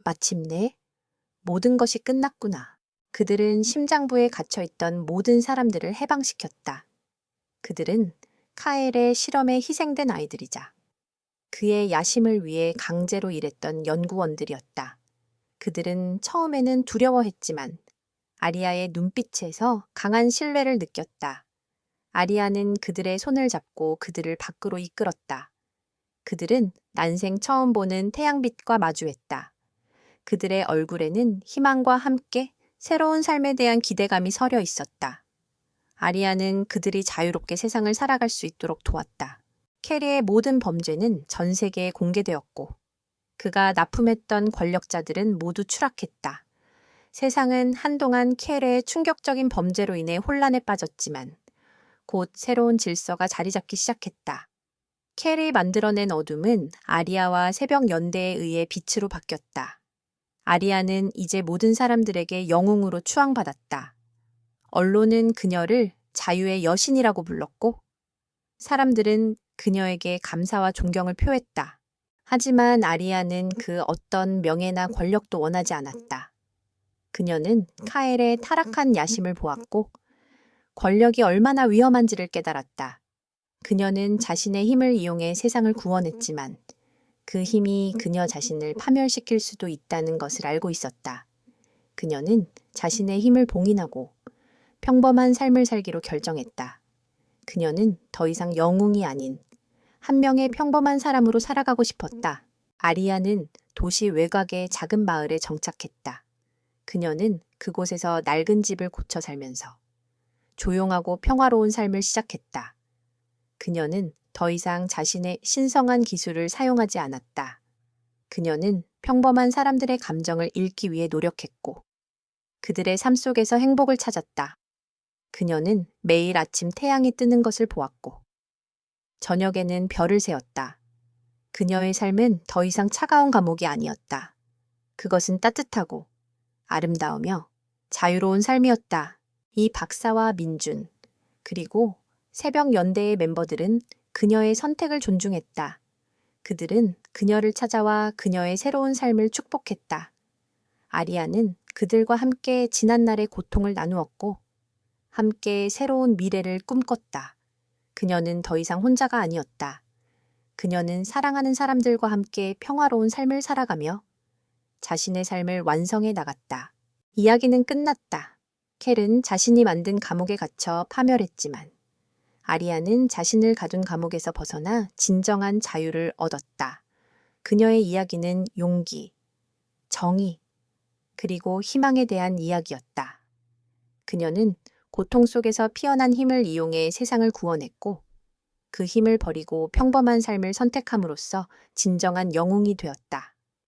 S1: 마침내 모든 것이 끝났구나. 그들은 심장부에 갇혀있던 모든 사람들을 해방시켰다. 그들은 카엘의 실험에 희생된 아이들이자 그의 야심을 위해 강제로 일했던 연구원들이었다. 그들은 처음에는 두려워했지만 아리아의 눈빛에서 강한 신뢰를 느꼈다. 아리아는 그들의 손을 잡고 그들을 밖으로 이끌었다. 그들은 난생 처음 보는 태양빛과 마주했다. 그들의 얼굴에는 희망과 함께 새로운 삶에 대한 기대감이 서려 있었다. 아리아는 그들이 자유롭게 세상을 살아갈 수 있도록 도왔다. 캐리의 모든 범죄는 전 세계에 공개되었고 그가 납품했던 권력자들은 모두 추락했다. 세상은 한동안 캐리의 충격적인 범죄로 인해 혼란에 빠졌지만 곧 새로운 질서가 자리 잡기 시작했다. 캐리 만들어낸 어둠은 아리아와 새벽 연대에 의해 빛으로 바뀌었다. 아리아는 이제 모든 사람들에게 영웅으로 추앙받았다. 언론은 그녀를 자유의 여신이라고 불렀고 사람들은 그녀에게 감사와 존경을 표했다. 하지만 아리아는 그 어떤 명예나 권력도 원하지 않았다. 그녀는 카엘의 타락한 야심을 보았고 권력이 얼마나 위험한지를 깨달았다. 그녀는 자신의 힘을 이용해 세상을 구원했지만 그 힘이 그녀 자신을 파멸시킬 수도 있다는 것을 알고 있었다. 그녀는 자신의 힘을 봉인하고 평범한 삶을 살기로 결정했다. 그녀는 더 이상 영웅이 아닌 한 명의 평범한 사람으로 살아가고 싶었다. 아리아는 도시 외곽의 작은 마을에 정착했다. 그녀는 그곳에서 낡은 집을 고쳐 살면서 조용하고 평화로운 삶을 시작했다. 그녀는 더 이상 자신의 신성한 기술을 사용하지 않았다. 그녀는 평범한 사람들의 감정을 읽기 위해 노력했고 그들의 삶 속에서 행복을 찾았다. 그녀는 매일 아침 태양이 뜨는 것을 보았고 저녁에는 별을 세었다. 그녀의 삶은 더 이상 차가운 감옥이 아니었다. 그것은 따뜻하고 아름다우며 자유로운 삶이었다. 이 박사와 민준, 그리고 새벽 연대의 멤버들은 그녀의 선택을 존중했다. 그들은 그녀를 찾아와 그녀의 새로운 삶을 축복했다. 아리아는 그들과 함께 지난날의 고통을 나누었고 함께 새로운 미래를 꿈꿨다. 그녀는 더 이상 혼자가 아니었다. 그녀는 사랑하는 사람들과 함께 평화로운 삶을 살아가며 자신의 삶을 완성해 나갔다. 이야기는 끝났다. 켈은 자신이 만든 감옥에 갇혀 파멸했지만 아리아는 자신을 가둔 감옥에서 벗어나 진정한 자유를 얻었다. 그녀의 이야기는 용기, 정의, 그리고 희망에 대한 이야기였다. 그녀는 고통 속에서 피어난 힘을 이용해 세상을 구원했고 그 힘을 버리고 평범한 삶을 선택함으로써 진정한 영웅이 되었다.